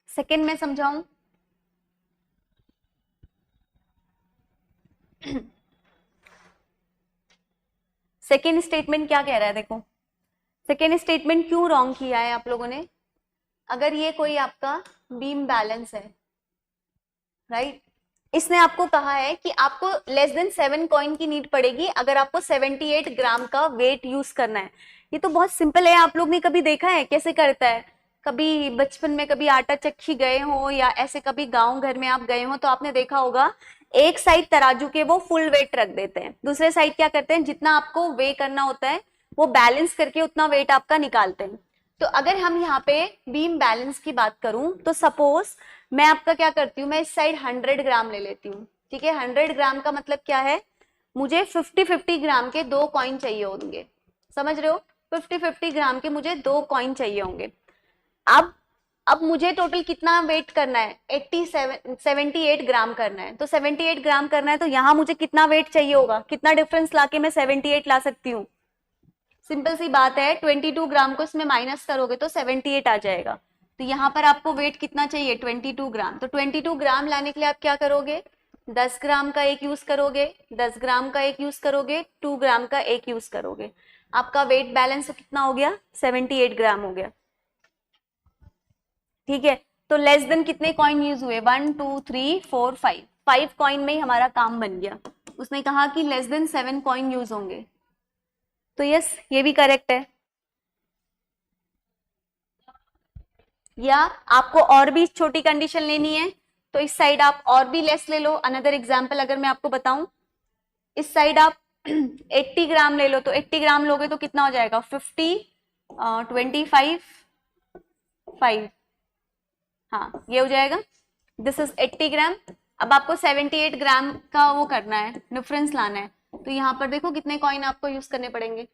Speaker 1: सेकेंड में समझाऊं? सेकेंड स्टेटमेंट क्या कह रहा है, देखो सेकेंड स्टेटमेंट क्यों रॉन्ग किया है आप लोगों ने। अगर ये कोई आपका बीम बैलेंस है, राइट, इसने आपको कहा है कि आपको लेस देन 7 कॉइन की नीड पड़ेगी अगर आपको 78 ग्राम का वेट यूज करना है। ये तो बहुत सिंपल है, आप लोग ने कभी देखा है कैसे करता है? कभी बचपन में कभी आटा चक्की गए हो या ऐसे कभी गांव घर में आप गए हो तो आपने देखा होगा, एक साइड तराजू के वो फुल वेट रख देते हैं, दूसरे साइड क्या करते हैं, जितना आपको वे करना होता है वो बैलेंस करके उतना वेट आपका निकालते हैं। तो अगर हम यहाँ पे बीम बैलेंस की बात करूं तो सपोज मैं आपका क्या करती हूँ, मैं इस साइड 100 ग्राम ले लेती हूँ। ठीक है, 100 ग्राम का मतलब क्या है, मुझे 50-50 ग्राम के 2 कॉइन चाहिए होंगे। समझ रहे हो, 50-50 ग्राम के मुझे 2 कॉइन चाहिए होंगे। अब अब मुझे टोटल कितना वेट करना है, 78 ग्राम करना है। तो 78 ग्राम करना है तो यहाँ मुझे कितना वेट चाहिए होगा, कितना डिफरेंस लाके मैं 78 ला सकती हूँ? सिंपल सी बात है, 22 ग्राम को इसमें माइनस करोगे तो 78 आ जाएगा। तो यहाँ पर आपको वेट कितना चाहिए, 22 ग्राम। तो 22 ग्राम लाने के लिए आप क्या करोगे, 10 ग्राम का एक यूज करोगे, 10 ग्राम का एक यूज करोगे, 2 ग्राम का एक यूज करोगे। आपका वेट बैलेंस कितना हो गया, 78 ग्राम हो गया। ठीक है, तो लेस देन कितने कॉइन यूज हुए, 1 2 3 4 5, 5 कॉइन में ही हमारा काम बन गया। उसने कहा कि लेस देन 7 कॉइन यूज होंगे, तो यस ये भी करेक्ट है। या आपको और भी छोटी कंडीशन लेनी है तो इस साइड आप और भी लेस ले लो। अनदर एग्जांपल अगर मैं आपको बताऊं, इस साइड आप 80 ग्राम ले लो, तो 80 ग्राम लोगे तो कितना हो जाएगा, 50 25 5, हाँ ये हो जाएगा, दिस इज 80 ग्राम। अब आपको 78 ग्राम का वो करना है, डिफरेंस लाना है, तो यहाँ पर देखो कितने कॉइन आपको यूज करने पड़ेंगे,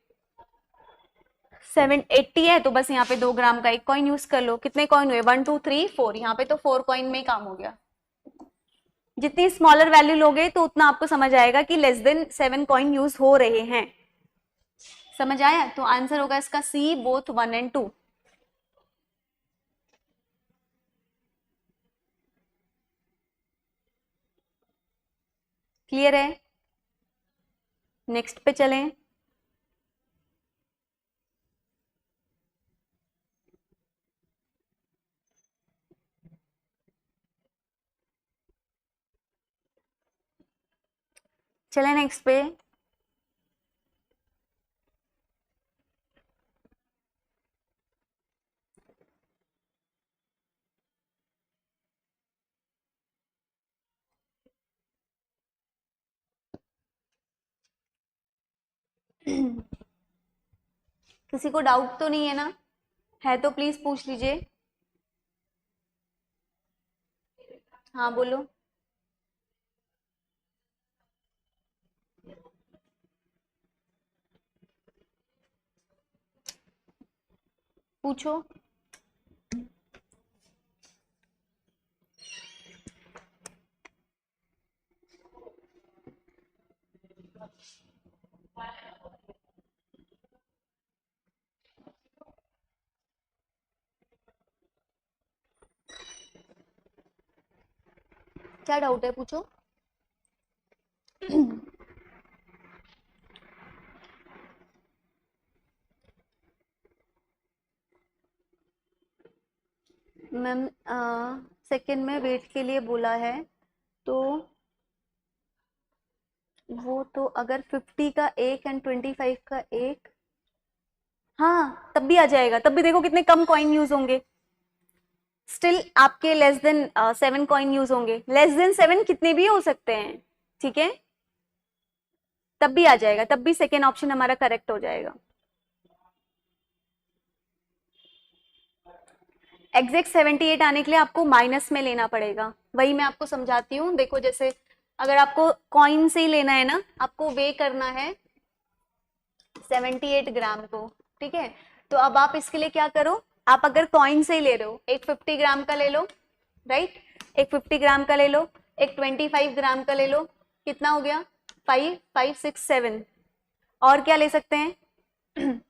Speaker 1: 780 है तो बस यहाँ पे 2 ग्राम का एक कॉइन यूज कर लो। कितने कॉइन हुए, 1 2 3 4, यहाँ पे तो 4 कॉइन में ही काम हो गया। जितनी स्मॉलर वैल्यू लोगे तो उतना आपको समझ आएगा कि लेस देन 7 कॉइन यूज हो रहे हैं। समझ आया, तो आंसर होगा इसका सी, बोथ 1 एंड 2। क्लियर है, नेक्स्ट पे चलें। चलें नेक्स्ट पे। किसी को डाउट तो नहीं है ना, है तो प्लीज पूछ लीजिए। हाँ बोलो, पूछो। क्या डाउट है, पूछो। मैम सेकंड में वेट के लिए बोला है, तो वो तो अगर 50 का एक एंड 25 का एक, हाँ तब भी आ जाएगा। तब भी देखो कितने कम कॉइन यूज होंगे, स्टिल आपके लेस देन 7 कॉइन यूज होंगे। लेस देन 7 कितने भी हो सकते हैं, ठीक है, तब भी आ जाएगा, तब भी सेकेंड ऑप्शन हमारा करेक्ट हो जाएगा। एग्जैक्ट 78 आने के लिए आपको माइनस में लेना पड़ेगा, वही मैं आपको समझाती हूँ। देखो जैसे अगर आपको कॉइन से ही लेना है ना, आपको वे करना है 78 ग्राम को, ठीक है। तो अब आप इसके लिए क्या करो, आप अगर कॉइन से ही ले रहे हो, एक 50 ग्राम का ले लो, राइट, एक 50 ग्राम का ले लो, एक 25 ग्राम का ले लो, कितना हो गया 5 5 6 7, और क्या ले सकते हैं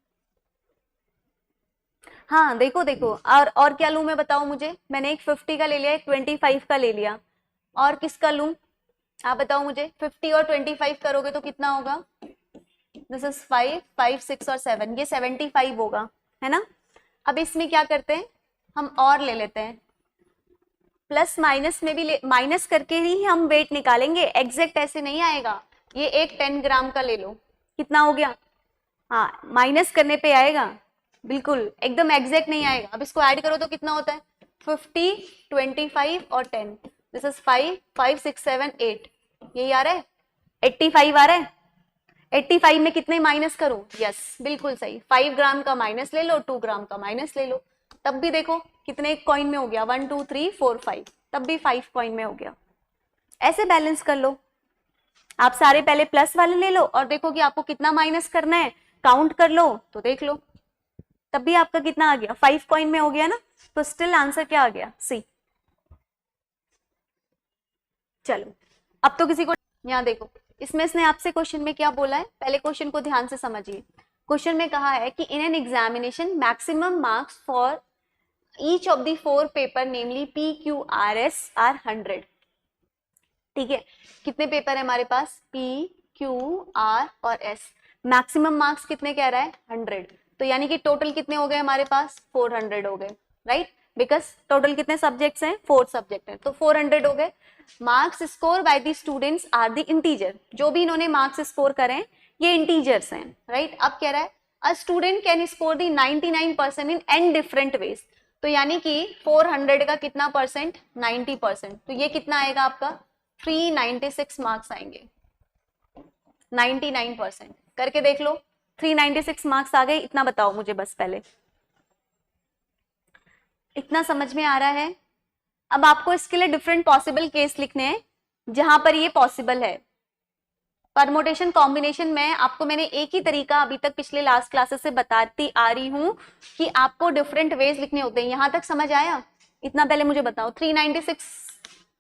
Speaker 1: हाँ देखो देखो, और क्या लूं मैं, बताओ मुझे। मैंने एक 50 का ले लिया, एक 25 का ले लिया, और किसका लूं आप बताओ मुझे। 50 और 25 करोगे तो कितना होगा, दिस इज 5 5 6 और 7, ये 75 होगा, है ना। अब इसमें क्या करते हैं, हम और ले लेते हैं, प्लस माइनस में भी माइनस करके ही हम वेट निकालेंगे, एग्जैक्ट ऐसे नहीं आएगा। ये एक 10 ग्राम का ले लो, कितना हो गया, हाँ माइनस करने पे आएगा, बिल्कुल एकदम एग्जैक्ट नहीं आएगा। अब इसको ऐड करो तो कितना होता है 50 25 और 10, दिस इज 5 5 6 7 8, यही आ रहा है 85 आ रहा है। 85 में कितने माइनस करो, यस बिल्कुल सही, 5 ग्राम का माइनस ले लो, 2 ग्राम का माइनस ले लो, तब भी देखो कितने कॉइन में हो गया, 1 2 3 4 5, तब भी 5 कॉइन में हो गया। ऐसे बैलेंस कर लो आप, सारे पहले प्लस वाले ले लो और देखो कि आपको कितना माइनस करना है, काउंट कर लो तो देख लो, तब भी आपका कितना आ गया 5 कॉइन में हो गया ना, तो स्टिल आंसर क्या आ गया सी। चलो अब तो किसी को, यहाँ देखो इसमें इसने आपसे क्वेश्चन में क्या बोला है, पहले क्वेश्चन को ध्यान से समझिए। क्वेश्चन में कहा है कि in an examination maximum marks for each of the 4 paper namely PQRS are 100, ठीक है। कितने पेपर है हमारे पास, PQR और S, मैक्सिमम मार्क्स कितने कह रहा है 100, तो यानी कि टोटल कितने हो गए हमारे पास 400 हो गए, राइट, बिकॉज टोटल कितने सब्जेक्ट्स हैं 4 सब्जेक्ट हैं, तो 400 हो गए। Marks score by the students are the integer, जो भी इन्होंने मार्क्स स्कोर करे हैं ये इंटीजर्स हैं, राइट। अब कह रहा है a student can score the 99% in an different ways, तो यानी कि 400 का कितना परसेंट 90%, तो ये कितना आएगा आपका 396 मार्क्स आएंगे, 99% करके देख लो, 396 मार्क्स आ गए, इतना बताओ मुझे बस पहले, इतना समझ में आ रहा है। अब आपको इसके लिए डिफरेंट पॉसिबल केस लिखने हैं जहां पर ये पॉसिबल है। परमोटेशन कॉम्बिनेशन में आपको मैंने एक ही तरीका अभी तक पिछले लास्ट क्लासेस से बताती आ रही हूं कि आपको डिफरेंट वेज लिखने होते हैं। यहां तक समझ आया, इतना पहले मुझे बताओ 396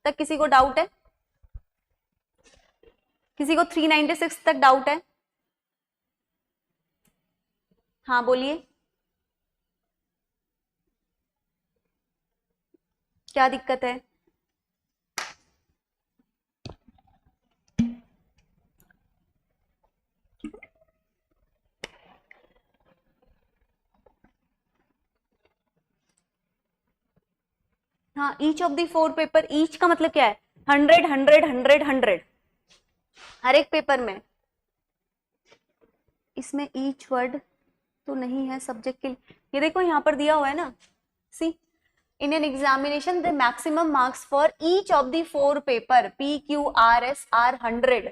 Speaker 1: तक किसी को डाउट है, किसी को 396 तक डाउट है, हाँ बोलिए क्या दिक्कत है। हाँ each of the 4 paper, each का मतलब क्या है 100 100 100 100 हर एक पेपर में, इसमें ईच वर्ड तो नहीं है सब्जेक्ट के लिए, ये देखो यहाँ पर दिया हुआ है ना, see in an examination the maximum marks for each of the 4 paper PQRS are 100,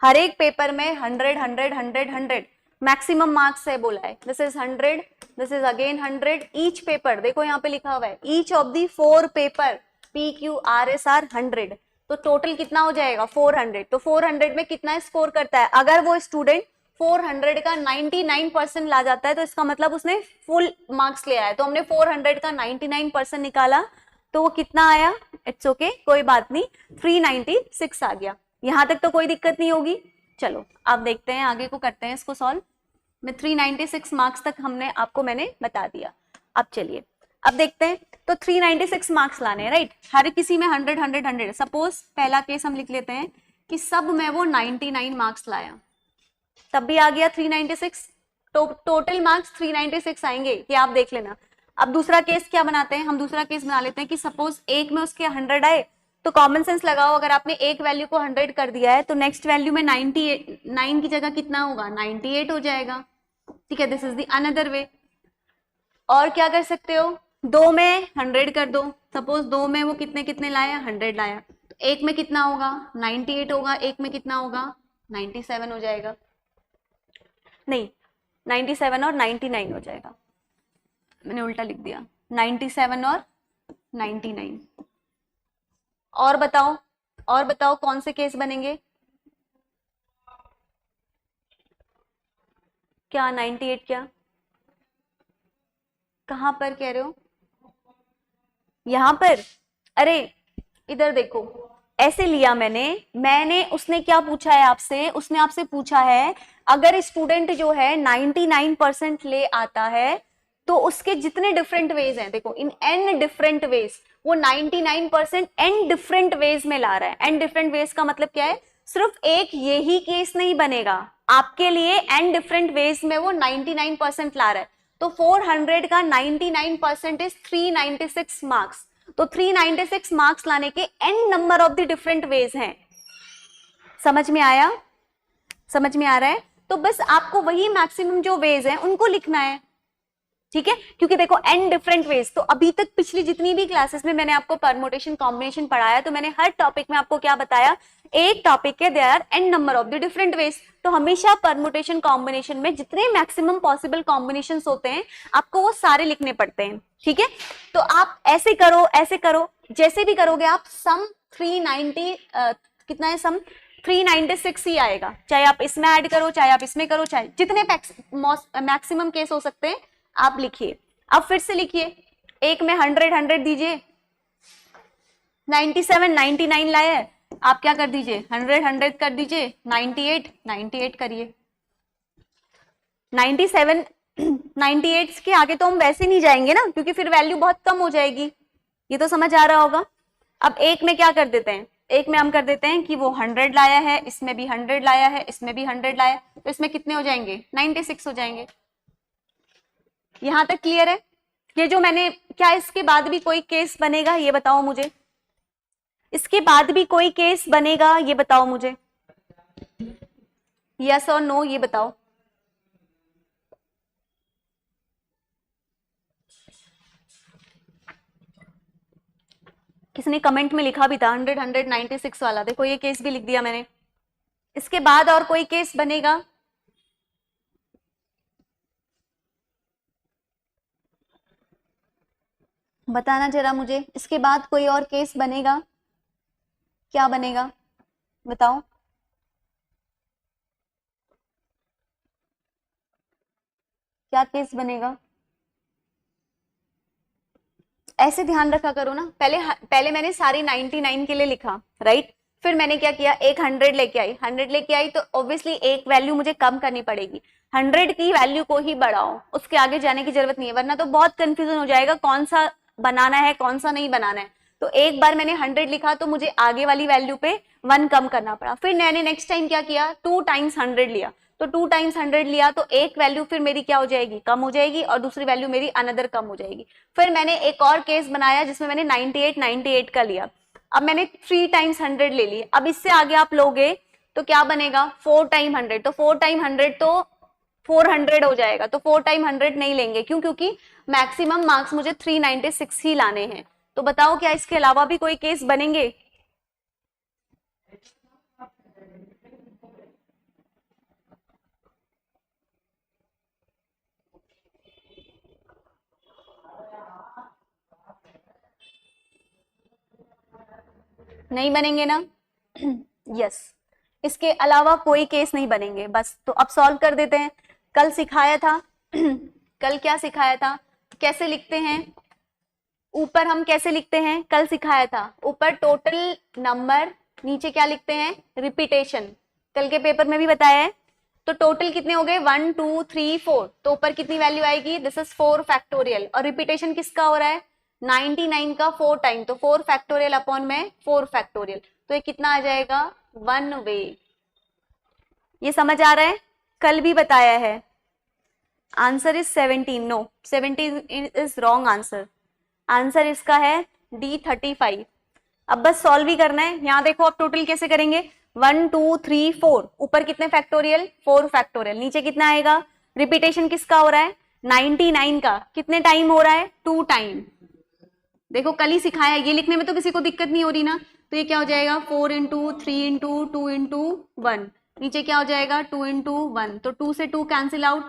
Speaker 1: हर एक पेपर में 100 100 100 100 मैक्सिमम मार्क्स है बोला है, this is 100, this is again 100, each paper देखो यहाँ पे लिखा हुआ है each of the 4 paper PQRS are 100, तो टोटल कितना हो जाएगा 400, तो 400 में कितना स्कोर करता है, अगर वो स्टूडेंट 400 का 99% ला जाता है तो इसका मतलब उसने फुल मार्क्स ले आया, तो हमने 400 का 99% निकाला तो वो कितना आया, इट्स ओके कोई बात नहीं 396 आ गया, यहां तक तो कोई दिक्कत नहीं होगी। चलो आप देखते हैं आगे को करते हैं इसको सॉल्व में, 396 मार्क्स तक हमने आपको मैंने बता दिया। अब चलिए अब देखते हैं, तो 396 मार्क्स लाने हैं, राइट, हर किसी में 100 100 100, सपोज पहला केस हम लिख लेते हैं कि सब में वो 99 मार्क्स लाया, तब भी आ गया 396, तो टोटल मार्क्स 396 आएंगे, ये आप देख लेना। अब दूसरा केस क्या बनाते हैं, हम दूसरा केस बना लेते हैं कि सपोज एक में उसके 100 आए, तो कॉमन सेंस लगाओ, अगर आपने एक वैल्यू को 100 कर दिया है तो नेक्स्ट वैल्यू में 9 की जगह कितना होगा, 98 हो जाएगा। ठीक है, this is the another way. और क्या कर सकते हो, दो में 100 कर दो, सपोज दो में वो कितने कितने लाया, 100 लाया, तो एक में कितना होगा, 98 होगा, एक में कितना होगा, 97 हो जाएगा, नहीं 97 और 99 हो जाएगा, मैंने उल्टा लिख दिया, 97 और 99। और बताओ, और बताओ कौन से केस बनेंगे, क्या 98 क्या, कहां पर कह रहे हो, यहां पर, अरे इधर देखो, ऐसे लिया मैंने उसने क्या पूछा है आपसे, उसने आपसे पूछा है अगर स्टूडेंट जो है 99% ले आता है तो उसके जितने डिफरेंट वेज हैं, देखो इन एन डिफरेंट वेज, वो 99% एन डिफरेंट वेज में ला रहा है। एन डिफरेंट वेज का मतलब क्या है, सिर्फ एक यही केस नहीं बनेगा आपके लिए, एन डिफरेंट वेज में वो 99% ला रहा है, तो 400 का 99% इज 396 मार्क्स, तो 396 मार्क्स लाने के N number of the different ways हैं। समझ में आया, समझ में आ रहा है, तो बस आपको वही मैक्सिमम जो वेज हैं उनको लिखना है। ठीक है, क्योंकि देखो एन डिफरेंट वेज, तो अभी तक पिछली जितनी भी क्लासेस में मैंने आपको परमुटेशन कॉम्बिनेशन पढ़ाया, तो मैंने हर टॉपिक में आपको क्या बताया, एक टॉपिक के there are N number of the different ways, तो हमेशा परमुटेशन कॉम्बिनेशन में जितने मैक्सिमम पॉसिबल कॉम्बिनेशंस होते हैं आपको वो सारे लिखने पड़ते हैं। ठीक है, तो आप ऐसे करो, ऐसे करो, जैसे भी करोगे आप सम 390 कितना है, सम 396 ही आएगा, चाहे आप इसमें ऐड करो, चाहे आप इसमें करो, चाहे जितने मैक्सिमम केस हो सकते हैं आप लिखिए। अब फिर से लिखिए, एक में 100 दीजिए, 97 99 लाया है, आप क्या कर दीजिए, 100 कर दीजिए, 98 करिए। 97 98 के आगे तो हम वैसे नहीं जाएंगे ना, क्योंकि फिर वैल्यू बहुत कम हो जाएगी, ये तो समझ आ रहा होगा। अब एक में क्या कर देते हैं, एक में हम कर देते हैं कि वो 100 लाया है, इसमें भी 100 लाया है, इसमें भी 100 लाया, तो इसमें कितने हो जाएंगे, 96 हो जाएंगे। यहां तक क्लियर है, ये जो मैंने, क्या इसके बाद भी कोई केस बनेगा ये बताओ मुझे, इसके बाद भी कोई केस बनेगा ये बताओ मुझे, यस और नो ये बताओ। किसने कमेंट में लिखा भी था 196 वाला, देखो ये केस भी लिख दिया मैंने, इसके बाद और कोई केस बनेगा, बताना जरा मुझे, इसके बाद कोई और केस बनेगा, क्या बनेगा बताओ, क्या केस बनेगा, ऐसे ध्यान रखा करो ना, पहले मैंने सारी 99 के लिए लिखा, राइट, फिर मैंने क्या किया, एक 100 लेके आई, 100 लेके आई तो ऑब्वियसली एक वैल्यू मुझे कम करनी पड़ेगी, 100 की वैल्यू को ही बढ़ाओ, उसके आगे जाने की जरूरत नहीं है, वरना तो बहुत कंफ्यूजन हो जाएगा कौन सा बनाना है कौन सा नहीं बनाना है। तो एक बार मैंने 100 लिखा तो मुझे आगे वाली वैल्यू पे 1 कम करना पड़ा, फिर मैंने नेक्स्ट टाइम क्या किया, 2 टाइम्स 100 लिया, तो 2 टाइम्स 100 लिया तो एक वैल्यू फिर मेरी क्या हो जाएगी, कम हो जाएगी, और दूसरी वैल्यू मेरी अनदर कम हो जाएगी। फिर मैंने एक और केस बनाया जिसमें मैंने 98 का लिया, अब मैंने 3 टाइम्स 100 ले ली, अब इससे आगे आप लोगे तो क्या बनेगा, 4 टाइम 100, तो 4 टाइम 100 तो 400 हो जाएगा, तो 4 टाइम 100 नहीं लेंगे, क्यों, क्योंकि मैक्सिमम मार्क्स मुझे 396 ही लाने हैं। तो बताओ क्या इसके अलावा भी कोई केस बनेंगे, नहीं बनेंगे ना, यस, इसके अलावा कोई केस नहीं बनेंगे बस। तो अब सॉल्व कर देते हैं, कल सिखाया था कल क्या सिखाया था, कैसे लिखते हैं, ऊपर हम कैसे लिखते हैं, कल सिखाया था, ऊपर टोटल नंबर, नीचे क्या लिखते हैं, रिपीटेशन, कल के पेपर में भी बताया है। तो टोटल कितने हो गए, 1 2 3 4, तो ऊपर कितनी वैल्यू आएगी, दिस इज 4 फैक्टोरियल, और रिपीटेशन किसका हो रहा है, 99 का 4 टाइम, तो 4 फैक्टोरियल अपॉन में 4 फैक्टोरियल, तो ये कितना आ जाएगा, 1 वे। ये समझ आ रहा है, कल भी बताया है, answer is 17, no 17 is wrong answer, answer इसका है डी 35। अब बस सॉल्व ही करना है। यहाँ देखो आप टोटल कैसे करेंगे, 1 2 3 4, ऊपर कितने फैक्टोरियल, 4 फैक्टोरियल, नीचे कितना आएगा, रिपीटेशन किसका हो रहा है, 99 का, कितने टाइम हो रहा है, 2 टाइम। देखो कल ही सिखाया, ये लिखने में तो किसी को दिक्कत नहीं हो रही ना, तो ये क्या हो जाएगा 4 इंटू 3 इंटू 2 इंटू 1, नीचे क्या हो जाएगा 2 इंटू 1, तो 2 से 2 कैंसिल आउट,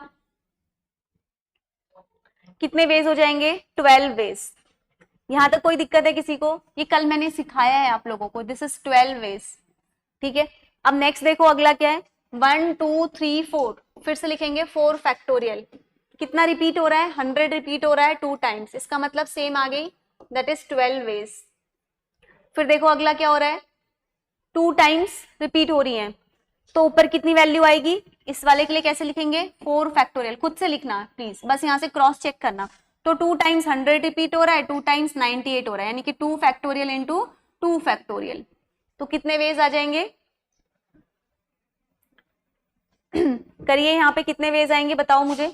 Speaker 1: कितने वेज हो जाएंगे 12 वेज। यहां तक कोई दिक्कत है किसी को, ये कल मैंने सिखाया है आप लोगों को, दिस इज 12 वेज, ठीक है। अब नेक्स्ट देखो अगला क्या है, 1 2 3 4, फिर से लिखेंगे 4 फैक्टोरियल, कितना रिपीट हो रहा है, 100 रिपीट हो रहा है 2 टाइम्स, इसका मतलब सेम आ गई, दैट इज 12 वेज। फिर देखो अगला क्या हो रहा है, 2 टाइम्स रिपीट हो रही है, तो ऊपर कितनी वैल्यू आएगी, इस वाले के लिए कैसे लिखेंगे 4 फैक्टोरियल, खुद से लिखना प्लीज, बस यहां से क्रॉस चेक करना, तो 2 टाइम्स 100 रिपीट हो रहा है, 2 टाइम्स 98 हो रहा है, यानी कि 2 फैक्टोरियल इंटू 2 फैक्टोरियल, तो कितने वेज आ जाएंगे करिए यहाँ पे कितने वेज आएंगे बताओ मुझे।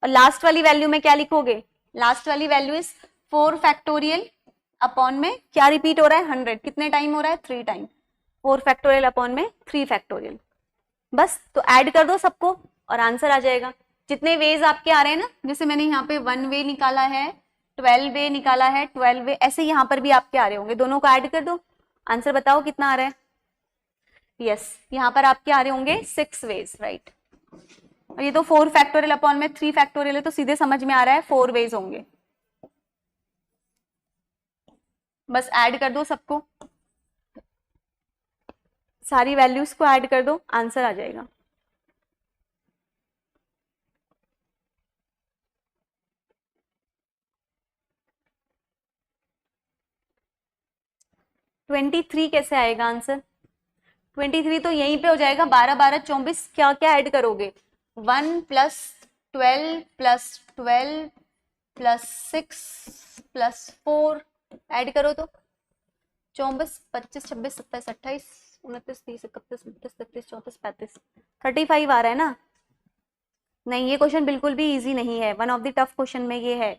Speaker 1: और लास्ट वाली वैल्यू में क्या लिखोगे, लास्ट वाली वैल्यू इज 4 फैक्टोरियल अपॉन में क्या रिपीट हो रहा है 100, कितने टाइम हो रहा है 3 टाइम, 4 फैक्टोरियल अपॉन में 3 फैक्टोरियल, बस तो ऐड कर दो सबको और आंसर आ जाएगा। जितने वेज आपके आ रहे हैं ना, जैसे मैंने यहाँ पे 1 वे निकाला है, 12 वे निकाला है, 12 वे, ऐसे यहाँ पर भी आपके आ रहे होंगे, दोनों को ऐड कर दो, आंसर बताओ कितना आ रहा है। यस, यहाँ पर आपके आ रहे होंगे 6 वेज, राइट। और ये तो 4 फैक्टोरियल अपॉन में 3 फैक्टोरियल है, तो सीधे समझ में आ रहा है 4 वेज होंगे, बस ऐड कर दो सबको, सारी वैल्यूज को ऐड कर दो, आंसर आ जाएगा। ट्वेंटी थ्री कैसे आएगा आंसर, 23 तो यहीं पे हो जाएगा, 12 12 24, क्या क्या ऐड करोगे, 1 plus 12 plus 12 plus 6 plus 4, add करो तो 24 25 26 27 28 29 30 31 32 33 34 35 35 आ रहा है ना। नहीं, ये क्वेश्चन बिल्कुल भी इजी नहीं है, one of the tough question में ये है।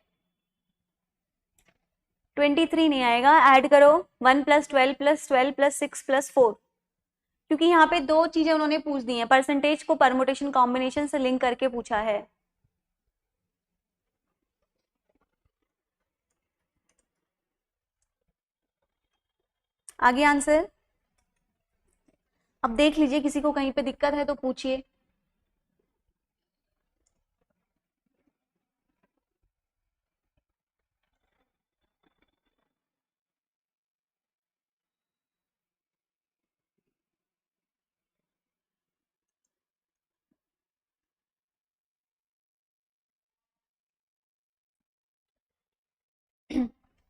Speaker 1: 23 नहीं आएगा, ऐड करो 1 प्लस 12 प्लस 12 प्लस 6 प्लस 4, क्योंकि यहाँ पे दो चीजें उन्होंने पूछ दी हैं, परसेंटेज को परमुटेशन कॉम्बिनेशन से लिंक करके पूछा है। आगे आंसर, अब देख लीजिए किसी को कहीं पे दिक्कत है तो पूछिए।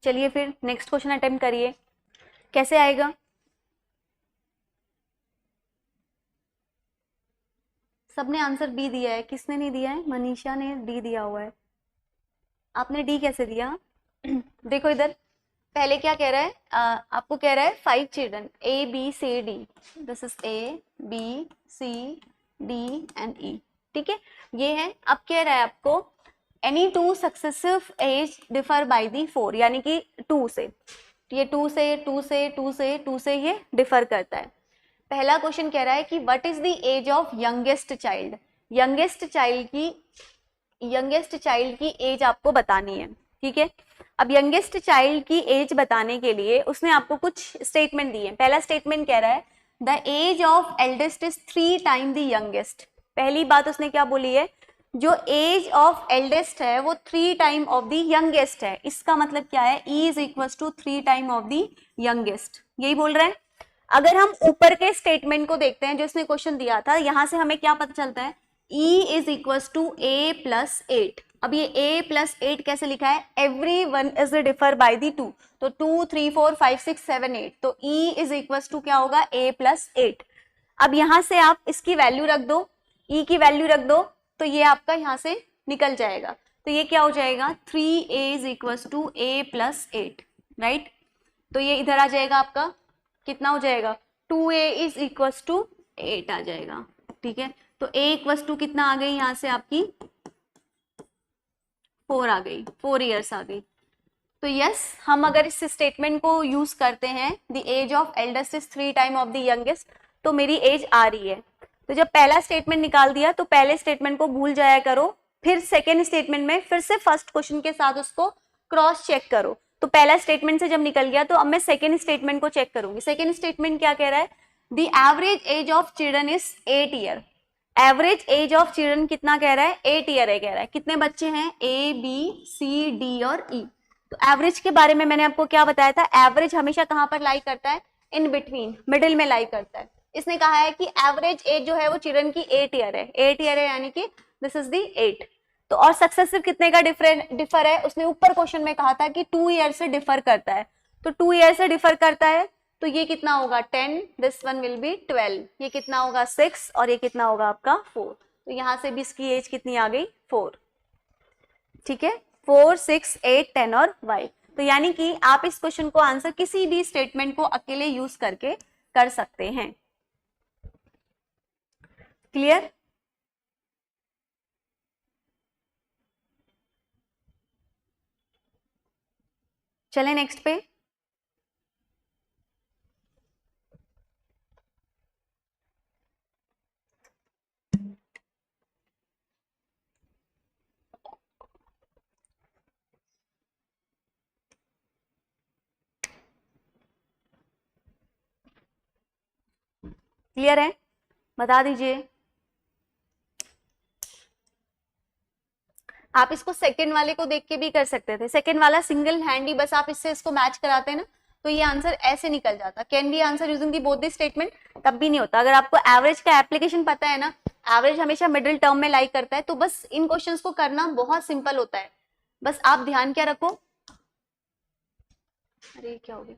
Speaker 1: चलिए फिर नेक्स्ट क्वेश्चन अटेम्प्ट करिए, कैसे आएगा। सबने आंसर बी दिया है, किसने नहीं दिया है, मनीषा ने डी दिया हुआ है, आपने डी कैसे दिया देखो इधर, पहले क्या कह रहा है, आपको कह रहा है 5 children A B C D, this is A B C D and E, ठीक है, ये है। अब कह रहा है आपको any 2 successive ages differ by the 4, यानी कि 2 से, ये 2 से 2 से 2 से 2 से ये डिफर करता है। पहला क्वेश्चन कह रहा है कि what is the age of youngest child, youngest child की एज आपको बतानी है, ठीक है। अब यंगेस्ट चाइल्ड की एज बताने के लिए उसने आपको कुछ स्टेटमेंट दिए। पहला स्टेटमेंट कह रहा है the age of eldest is 3 time the youngest. पहली बात उसने क्या बोली है, जो एज ऑफ एल्डेस्ट है वो 3 टाइम ऑफ द यंगेस्ट है, इसका मतलब क्या है, E is equal to 3 time of the youngest, यही बोल रहा है। अगर हम ऊपर के स्टेटमेंट को देखते हैं जो इसने क्वेश्चन दिया था, यहां से हमें क्या पता चलता है, E is equal to A plus 8। अब ये A प्लस 8 कैसे लिखा है, every one is differ by the 2, तो 2 3 4 5 6 7 8, तो E इज इक्वल टू क्या होगा A प्लस 8। अब यहां से आप इसकी वैल्यू रख दो, E की वैल्यू रख दो, तो ये आपका यहां से निकल जाएगा, तो ये क्या हो जाएगा 3A is equal to A plus 8, right. तो ये इधर आ जाएगा आपका, कितना हो जाएगा 2A इज इक्वल टू 8 आ जाएगा, ठीक है। तो A इक्वल टू कितना आ गई यहाँ से आपकी 4 आ गई, 4 ईयर्स आ गई। तो यस, हम अगर इस स्टेटमेंट को यूज करते हैं, the age of eldest is 3 time of the youngest, तो मेरी एज आ रही है। तो जब पहला स्टेटमेंट निकाल दिया तो पहले स्टेटमेंट को भूल जाया करो, फिर सेकेंड स्टेटमेंट में फिर से फर्स्ट क्वेश्चन के साथ उसको क्रॉस चेक करो। तो पहला स्टेटमेंट से जब निकल गया तो अब मैं सेकेंड स्टेटमेंट को चेक करूंगी। सेकेंड स्टेटमेंट क्या कह रहा है, the average age of children is 8 year. Average age of children कितना कह रहा है, 8 ईयर है कह रहा है। कितने बच्चे हैं, ए बी सी डी और ई। तो एवरेज के बारे में मैंने आपको क्या बताया था, एवरेज हमेशा कहां पर लाई करता है, इन बिटवीन, मिडिल में लाई करता है। इसने कहा है कि एवरेज एज जो है वो चिल्ड्रन की 8 ईयर है, 8 ईयर है, यानी कि दिस इज दी 8। तो और सक्सेसिव कितने का डिफर है, उसने ऊपर क्वेश्चन में कहा था कि 2 ईयर से डिफर करता है। तो 2 ईयर से डिफर करता है, तो ये कितना होगा 10, दिस वन विल बी 12, ये कितना होगा 6 और ये कितना होगा आपका 4। तो यहां से भी इसकी एज कितनी आ गई 4। ठीक है, 4, 6, 8, 10 और y। तो यानी कि आप इस क्वेश्चन को आंसर किसी भी स्टेटमेंट को अकेले यूज करके कर सकते हैं। क्लियर? चलें नेक्स्ट पे। क्लियर है, बता दीजिए। आप इसको सेकंड वाले को देख के भी कर सकते थे, सेकंड वाला सिंगल हैंड ही बस आप इससे इसको मैच कराते हैं ना, तो ये आंसर ऐसे निकल जाता। Can be answer using the both the statement, तब भी नहीं होता। अगर आपको एवरेज का एप्लीकेशन पता है ना, एवरेज हमेशा मिडिल टर्म में लाई करता है, तो बस इन क्वेश्चंस को करना बहुत सिंपल होता है। बस आप ध्यान क्या रखो, अरे क्या हो गया,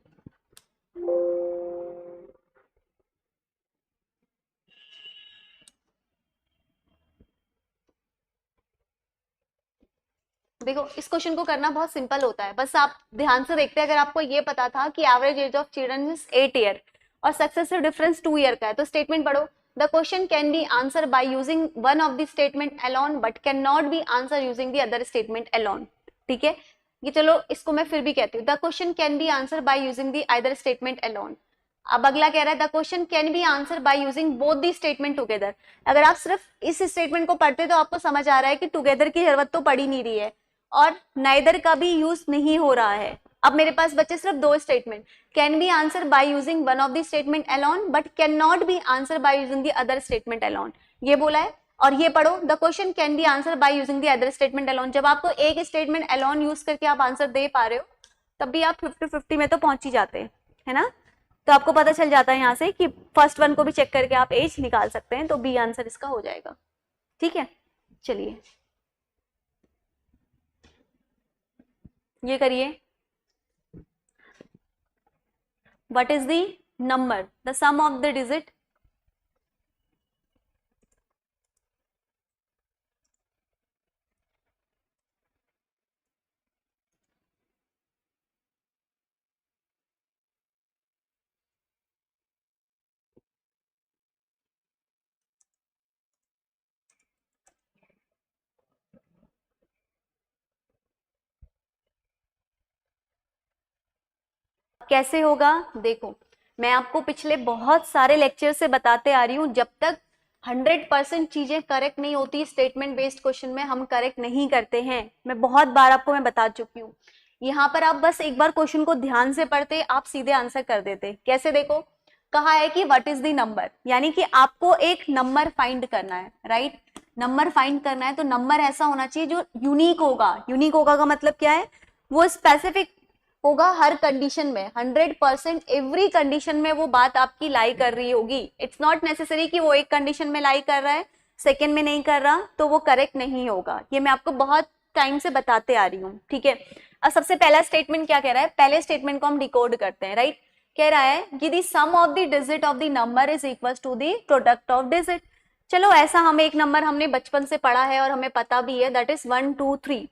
Speaker 1: देखो इस क्वेश्चन को करना बहुत सिंपल होता है, बस आप ध्यान से देखते हैं। अगर आपको ये पता था कि average age of children is 8 year और सक्सेसिव डिफरेंस 2 ईयर का है, तो स्टेटमेंट पढ़ो, the question can be answer by using one of the statement alone but can not be answer using the other statement alone. ठीक है, ये चलो इसको मैं फिर भी कहती हूँ, the question can be answer by using the other statement alone. अब अगला कह रहा है the question can be answer by using both the statement together. अगर आप सिर्फ इस स्टेटमेंट को पढ़ते तो आपको समझ आ रहा है कि टुगेदर की जरूरत तो पड़ी नहीं रही है और नाइदर का भी यूज नहीं हो रहा है। अब मेरे पास बचे सिर्फ दो statement, can be answer by using one of the statement alone but can not be answer by using the other statement alone, ये बोला है। और ये पढ़ो, the question can be answer by using the other statement alone. जब आपको एक statement alone use करके आप आंसर दे पा रहे हो, तब भी आप 50-50 में तो पहुंच ही जाते हैं, है ना। तो आपको पता चल जाता है यहाँ से कि फर्स्ट वन को भी चेक करके आप एज निकाल सकते हैं, तो बी आंसर इसका हो जाएगा। ठीक है, चलिए ये करिए, what is the number, the sum of the digit. कैसे होगा, देखो मैं आपको पिछले बहुत सारे लेक्चर से बताते आ रही हूँ, जब तक 100% चीजें करेक्ट नहीं होती स्टेटमेंट बेस्ड क्वेश्चन में, हम करेक्ट नहीं करते हैं। मैं बहुत बार आपको मैं बता चुकी हूँ। यहाँ पर आप बस एक बार क्वेश्चन को ध्यान से पढ़ते, आप सीधे आंसर कर देते। कैसे, देखो कहा है कि व्हाट इज द नंबर, यानी कि आपको एक नंबर फाइंड करना है, राइट। नंबर फाइंड करना है तो नंबर ऐसा होना चाहिए जो यूनिक होगा। यूनिक होगा का मतलब क्या है, वो स्पेसिफिक होगा हर कंडीशन में, 100% एवरी कंडीशन में वो बात आपकी लाई कर रही होगी। इट्स नॉट नेसेसरी कि वो एक कंडीशन में लाई कर रहा है, सेकंड में नहीं कर रहा, तो वो करेक्ट नहीं होगा। ये मैं आपको बहुत टाइम से बताते आ रही हूँ, ठीक है। अब सबसे पहला स्टेटमेंट क्या कह रहा है, पहले स्टेटमेंट को हम डिकोड करते हैं, राइट। कह रहा है कि the sum of the digit of the number is equal to the product of digit. चलो ऐसा हम एक नंबर हमने बचपन से पढ़ा है और हमें पता भी है, दैट इज 1 2 3।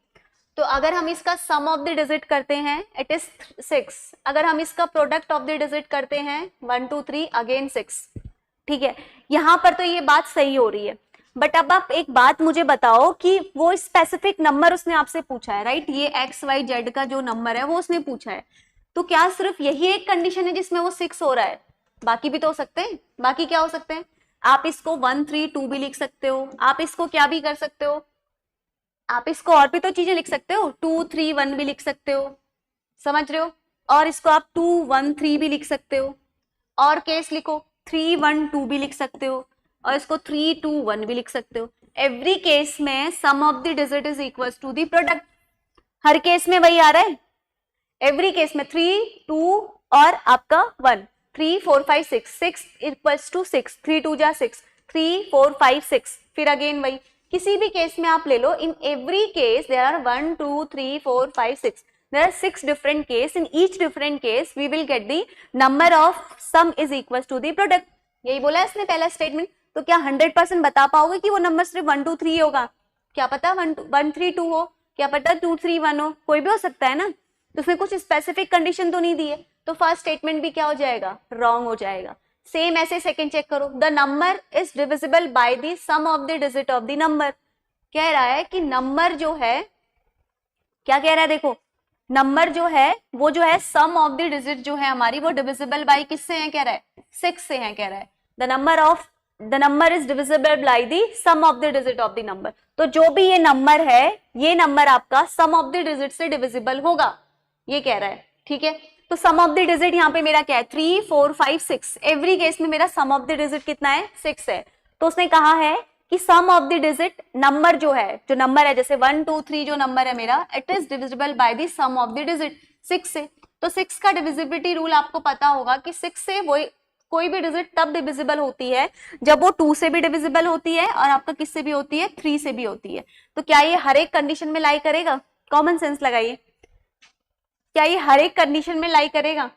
Speaker 1: तो अगर हम इसका सम ऑफ द डिजिट करते हैं इट इज 6। अगर हम इसका प्रोडक्ट ऑफ द डिजिट करते हैं 1 2 3 अगेन 6। ठीक है, यहां पर तो ये बात सही हो रही है, बट अब आप एक बात मुझे बताओ कि वो स्पेसिफिक नंबर उसने आपसे पूछा है, राइट? ये एक्स वाई जेड का जो नंबर है वो उसने पूछा है, तो क्या सिर्फ यही एक कंडीशन है जिसमें वो 6 हो रहा है? बाकी भी तो हो सकते हैं। बाकी क्या हो सकते हैं? आप इसको 1 3 2 भी लिख सकते हो, आप इसको क्या भी कर सकते हो, आप इसको और भी तो चीजें लिख सकते हो, 2 3 1 भी लिख सकते हो, समझ रहे हो? और इसको आप 2 1 3 भी लिख सकते हो, और केस लिखो 3 1 2 भी लिख सकते हो, और इसको 3 2 1 भी लिख सकते हो। एवरी केस में sum of the digit is equal to the product, हर केस में वही आ रहा है। एवरी केस में 3 2 और आपका 1, 3 4 5 6 इक्वल्स टू 6, 3 2 जा 6, 3 4 5 6, फिर अगेन वही। किसी भी केस में आप ले लो, in every case there are 1 2 3 4 5 6, there are 6 different case. In each different case we will get the number of sum is equals to the product. यही बोला है इसने पहला स्टेटमेंट। तो क्या 100% बता पाओगे कि वो नंबर सिर्फ 1 2 3 होगा? क्या पता 1 3 2 हो, क्या पता 2 3 1 हो, कोई भी हो सकता है ना। तो उसमें कुछ स्पेसिफिक कंडीशन तो नहीं दी है, तो फर्स्ट स्टेटमेंट भी क्या हो जाएगा? रॉन्ग हो जाएगा। सेम ऐसे सेकंड चेक करो, the number is divisible by the sum of the digit of the number. कह रहा है कि नंबर जो है, क्या कह रहा है देखो, नंबर जो है वो जो है सम ऑफ द डिजिट जो है हमारी वो डिविजिबल बाय किससे है? कह रहा है 6 से है। कह रहा है the number is divisible by the sum of the digit of the number. तो जो भी ये नंबर है, ये नंबर आपका सम ऑफ द डिजिट से डिविजिबल होगा, ये कह रहा है। ठीक है, तो सम ऑफ द डिजिट यहाँ पे मेरा क्या है? 3 4 5 6, एवरी केस में मेरा सम ऑफ द डिजिट कितना है? 6 है। तो उसने कहा है कि सम ऑफ द डिजिट नंबर जो है, जो नंबर है जैसे 1 2 3 जो नंबर है मेरा, it is divisible by the sum of the digit 6 से। तो 6 का डिविजिबिलिटी रूल आपको पता होगा कि 6 से वो कोई भी डिजिट तब डिविजिबल होती है जब वो 2 से भी डिविजिबल होती है और आपका किससे भी होती है? 3 से भी होती है। तो क्या ये हर एक कंडीशन में लाई करेगा? कॉमन सेंस लगाइए, क्या ये हर एक कंडीशन में लाई करेगा?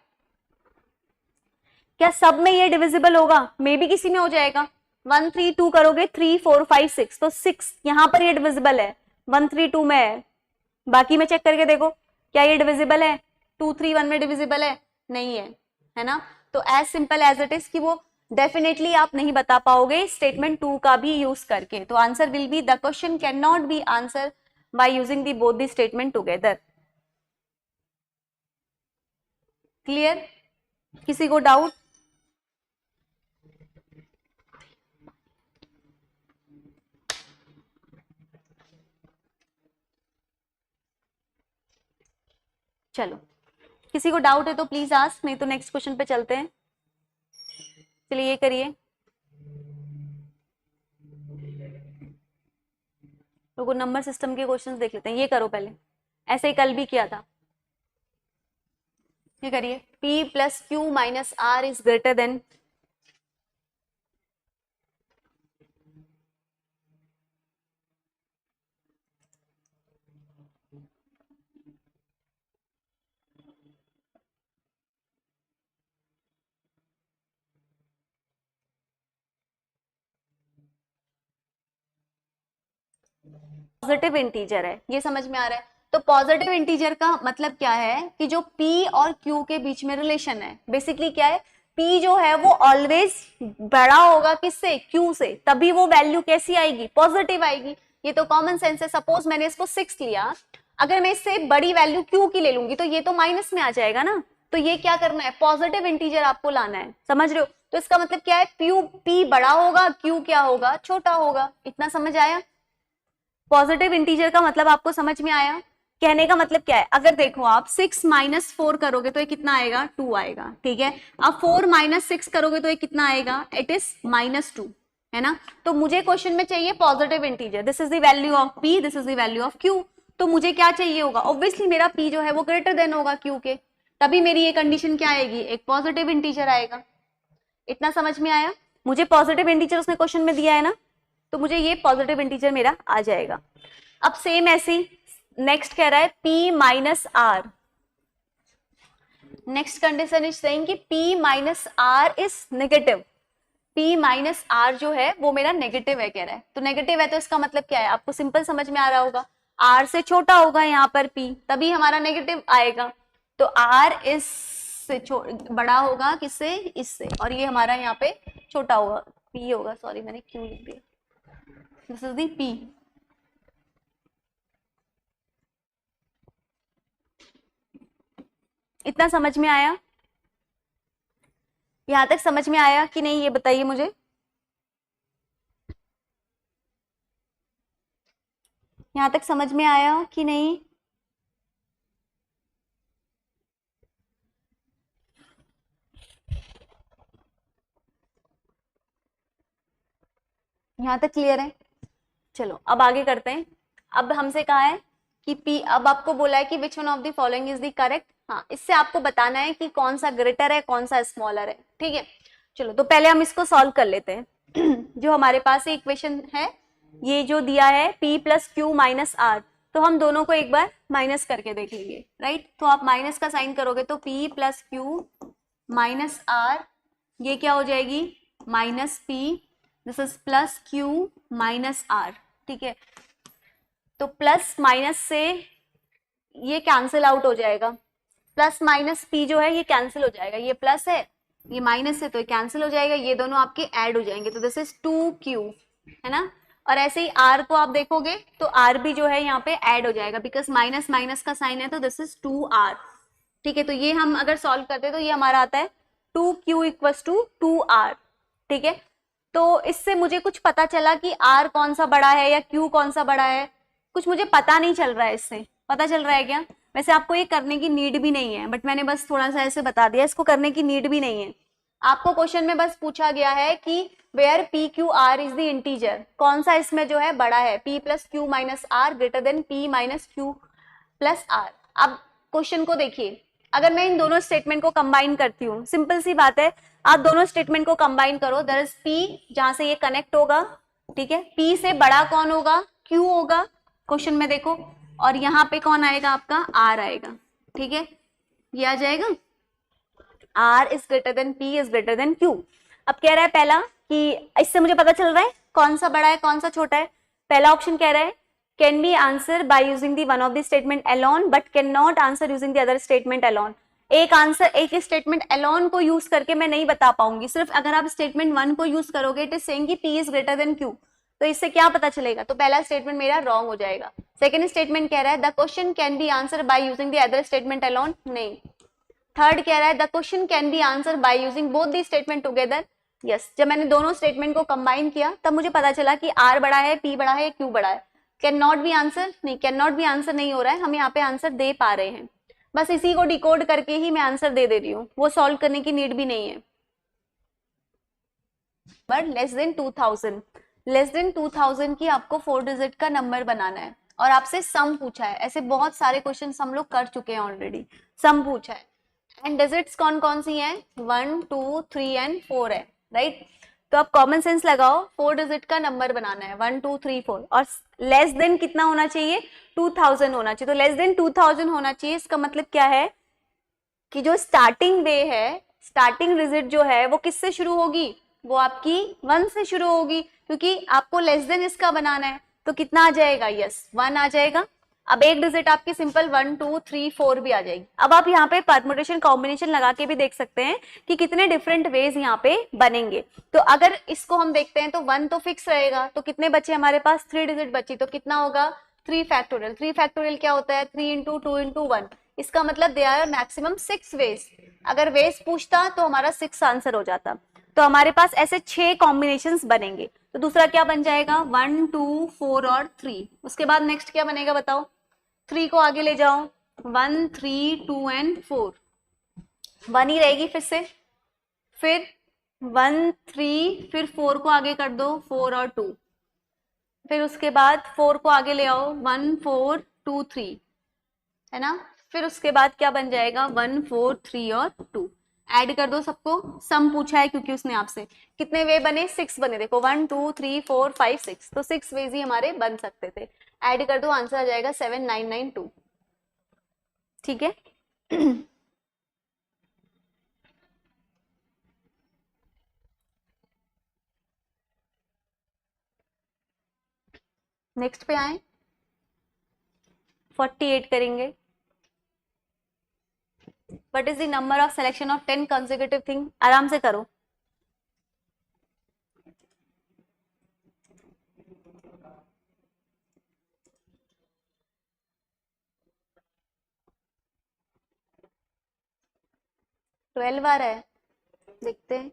Speaker 1: क्या सब में ये डिविजिबल होगा? मे बी किसी में हो जाएगा। 1 3 2 करोगे, 3 4 5 6, तो 6 यहां पर ये डिविजिबल है, 1 3 2 में है। बाकी में चेक करके देखो, क्या ये डिविजिबल है? 2 3 1 में डिविजिबल है? नहीं है, है ना। तो as simple as it is कि वो डेफिनेटली आप नहीं बता पाओगे स्टेटमेंट 2 का भी यूज करके। तो answer will be, the question can not be answer by using the both the statement together. Clear? किसी को डाउट? चलो, किसी को डाउट है तो प्लीज आस्क, नहीं तो नेक्स्ट क्वेश्चन पे चलते हैं। चलिए ये करिए, लोगों नंबर सिस्टम के क्वेश्चंस देख लेते हैं। ये करो पहले, ऐसे ही कल भी किया था। ये करिए, P plus Q minus R is greater than, positive integer है, ये समझ में आ रहा है। तो पॉजिटिव इंटीजर का मतलब क्या है कि जो P और Q के बीच में रिलेशन है, बेसिकली क्या है, P जो है वो ऑलवेज बड़ा होगा किससे? Q से, तभी वो वैल्यू कैसी आएगी? पॉजिटिव आएगी। ये तो कॉमन सेंस है। सपोज मैंने इसको 6 लिया, अगर मैं इससे बड़ी वैल्यू Q की ले लूंगी तो ये तो माइनस में आ जाएगा ना। तो ये क्या करना है? पॉजिटिव इंटीजर आपको लाना है, समझ रहे हो? तो इसका मतलब क्या है? P बड़ा होगा, Q क्या होगा? छोटा होगा। इतना समझ आया? पॉजिटिव इंटीजर का मतलब आपको समझ में आया? कहने का मतलब क्या है, अगर देखो आप 6 माइनस 4 करोगे तो ये कितना आएगा? 2 आएगा। ठीक है, अब 4 माइनस 6 करोगे तो ये कितना आएगा? इट इज -2, है ना। तो मुझे क्वेश्चन में चाहिए positive integer, this is the value of P, this is the value of Q। तो मुझे क्या चाहिए होगा? ऑब्वियसली मेरा P जो है वो ग्रेटर देन होगा Q के, तभी मेरी ये कंडीशन क्या आएगी? एक पॉजिटिव इंटीजर आएगा। इतना समझ में आया? मुझे पॉजिटिव इंटीजर उसने क्वेश्चन में दिया है ना, तो मुझे ये पॉजिटिव इंटीजर मेरा आ जाएगा। अब सेम ऐसे नेक्स्ट कह रहा है P minus R. Next condition is saying कि P minus R is negative. P minus R जो है वो मेरा नेगेटिव है, कह रहा है। तो नेगेटिव है तो इसका मतलब क्या है? आपको सिंपल समझ में आ रहा होगा, R से छोटा होगा यहाँ पर P, तभी हमारा नेगेटिव आएगा। तो R इस से बड़ा होगा किससे? इससे, और ये हमारा यहाँ पे छोटा होगा, P होगा। सॉरी मैंने क्यों लिख दिया, दिस इज दी P। इतना समझ में आया? यहां तक समझ में आया कि नहीं, ये बताइए मुझे। यहां तक समझ में आया कि नहीं? यहां तक क्लियर है? चलो अब आगे करते हैं। अब हमसे कहा है कि P, अब आपको बोला है कि which one of the following is the correct. हाँ, इससे आपको बताना है कि कौन सा ग्रेटर है, कौन सा स्मॉलर है। ठीक है, चलो तो पहले हम इसको सॉल्व कर लेते हैं। जो हमारे पास इक्वेशन है, ये जो दिया है P plus Q minus R, तो हम दोनों को एक बार माइनस करके देख लेंगे, राइट। तो आप माइनस का साइन करोगे तो P plus Q minus R, ये क्या हो जाएगी, minus P, this is plus Q minus R. ठीक है, तो प्लस माइनस से ये कैंसिल आउट हो जाएगा, प्लस माइनस P जो है ये कैंसिल हो जाएगा, ये प्लस है ये माइनस है तो ये कैंसिल हो जाएगा, ये दोनों आपके ऐड हो जाएंगे, तो दिस इज 2Q, है ना। और ऐसे ही R को आप देखोगे तो R भी जो है यहाँ पे ऐड हो जाएगा, बिकॉज माइनस माइनस का साइन है, तो दिस इज 2R। ठीक है, तो ये हम अगर सॉल्व करते हैं तो ये हमारा आता है 2Q इक्वल्स टू 2R। ठीक है, तो इससे मुझे कुछ पता चला कि R कौन सा बड़ा है या Q कौन सा बड़ा है, कुछ मुझे पता नहीं चल रहा है। इससे पता चल रहा है क्या? वैसे आपको ये करने की नीड भी नहीं है, बट मैंने बस थोड़ा सा ऐसे बता दिया, इसको करने की नीड भी नहीं है। आपको क्वेश्चन में बस पूछा गया है कि where P Q R is the integer, कौन सा इसमें जो है बड़ा है, P plus Q minus R greater than P minus Q plus R. अब क्वेश्चन को देखिए, अगर मैं इन दोनों स्टेटमेंट को कंबाइन करती हूँ, सिंपल सी बात है, आप दोनों स्टेटमेंट को कंबाइन करो, देयर इज P जहां से ये कनेक्ट होगा। ठीक है, P से बड़ा कौन होगा, Q होगा क्वेश्चन में देखो, और यहाँ पे कौन आएगा आपका, R आएगा। ठीक है, ये आ जाएगा R is greater than P is greater than Q। अब कह रहा है पहला कि इससे मुझे पता चल रहा है कौन सा बड़ा है कौन सा छोटा है। पहला ऑप्शन कह रहा है can be answer by using the one of the statement alone but can not answer using the other statement alone. एक आंसर एक स्टेटमेंट अलोन को यूज करके मैं नहीं बता पाऊंगी, सिर्फ अगर आप स्टेटमेंट वन को यूज करोगे, इट इज सेइंग कि P is greater than Q, तो इससे क्या पता चलेगा, तो पहला स्टेटमेंट मेरा रॉन्ग हो जाएगा। सेकंड स्टेटमेंट कह रहा है the question can be answer by using the other statement alone, नहीं। थर्ड कह रहा है the question can be answer by using both the statement together, yes. जब मैंने दोनों स्टेटमेंट को कंबाइन किया तब मुझे पता चला कि R बड़ा है, P बड़ा है, Q बड़ा है। कैन नॉट बी आंसर, नहीं, कैन नॉट बी आंसर नहीं हो रहा है, हम यहाँ पे आंसर दे पा रहे हैं, बस इसी को डिकोड करके ही मैं आंसर दे रही हूँ, वो सॉल्व करने की नीड भी नहीं है। But less than 2000, less than 2000 की आपको 4 डिजिट का नंबर बनाना है, और आपसे सम पूछा है। ऐसे बहुत सारे क्वेश्चन हम लोग कर चुके हैं ऑलरेडी, सम पूछा है। एंड डिजिट्स कौन कौन सी हैं, 1 2 3 एंड 4 है, राइट। तो आप कॉमन सेंस लगाओ, 4 डिजिट का नंबर बनाना है, 1 2 3 4, और लेस देन कितना होना चाहिए, 2000 होना चाहिए। तो लेस देन 2000 होना चाहिए, इसका मतलब क्या है कि जो स्टार्टिंग वे है, स्टार्टिंग डिजिट जो है वो किससे शुरू होगी, वो आपकी 1 से शुरू होगी, क्योंकि आपको लेस देन इसका बनाना है। तो कितना आ जाएगा, यस 1 आ जाएगा। अब एक डिजिट आपकी सिंपल 1 2 3 4 भी आ जाएगी। अब आप यहाँ पे परमुटेशन कॉम्बिनेशन लगा के भी देख सकते हैं कि कितने डिफरेंट वेज यहाँ पे बनेंगे। तो अगर इसको हम देखते हैं तो 1 तो फिक्स रहेगा, तो कितने बचे हमारे पास, 3 डिजिट बची, तो कितना होगा 3 फैक्टोरियल। 3 फैक्टोरियल क्या होता है, 3 इंटू 2 इंटू 1, इसका मतलब दे आर मैक्सिमम 6 वेज। अगर वेज पूछता तो हमारा 6 आंसर हो जाता। तो हमारे पास ऐसे 6 कॉम्बिनेशंस बनेंगे। तो दूसरा क्या बन जाएगा, 1 2 4 और 3। उसके बाद नेक्स्ट क्या बनेगा बताओ, 3 को आगे ले जाओ, 1 3 2 एंड 4, 1 ही रहेगी फिर 1 3, फिर 4 को आगे कर दो, 4 और 2, फिर उसके बाद 4 को आगे ले आओ, 1 4 2 3, है ना। फिर उसके बाद क्या बन जाएगा, 1 4 3 और 2, ऐड कर दो सबको। सम पूछा है क्योंकि उसने आपसे, कितने वे बने, 6 बने, देखो 1 2 3 4 5 6, तो 6 वेज ही हमारे बन सकते थे। ऐड कर दो, आंसर आ जाएगा 7992। ठीक है। नेक्स्ट पे आए, 48 करेंगे। What is the number of selection of 10 consecutive thing, आराम से करो। 12 आ रहा है, देखते हैं।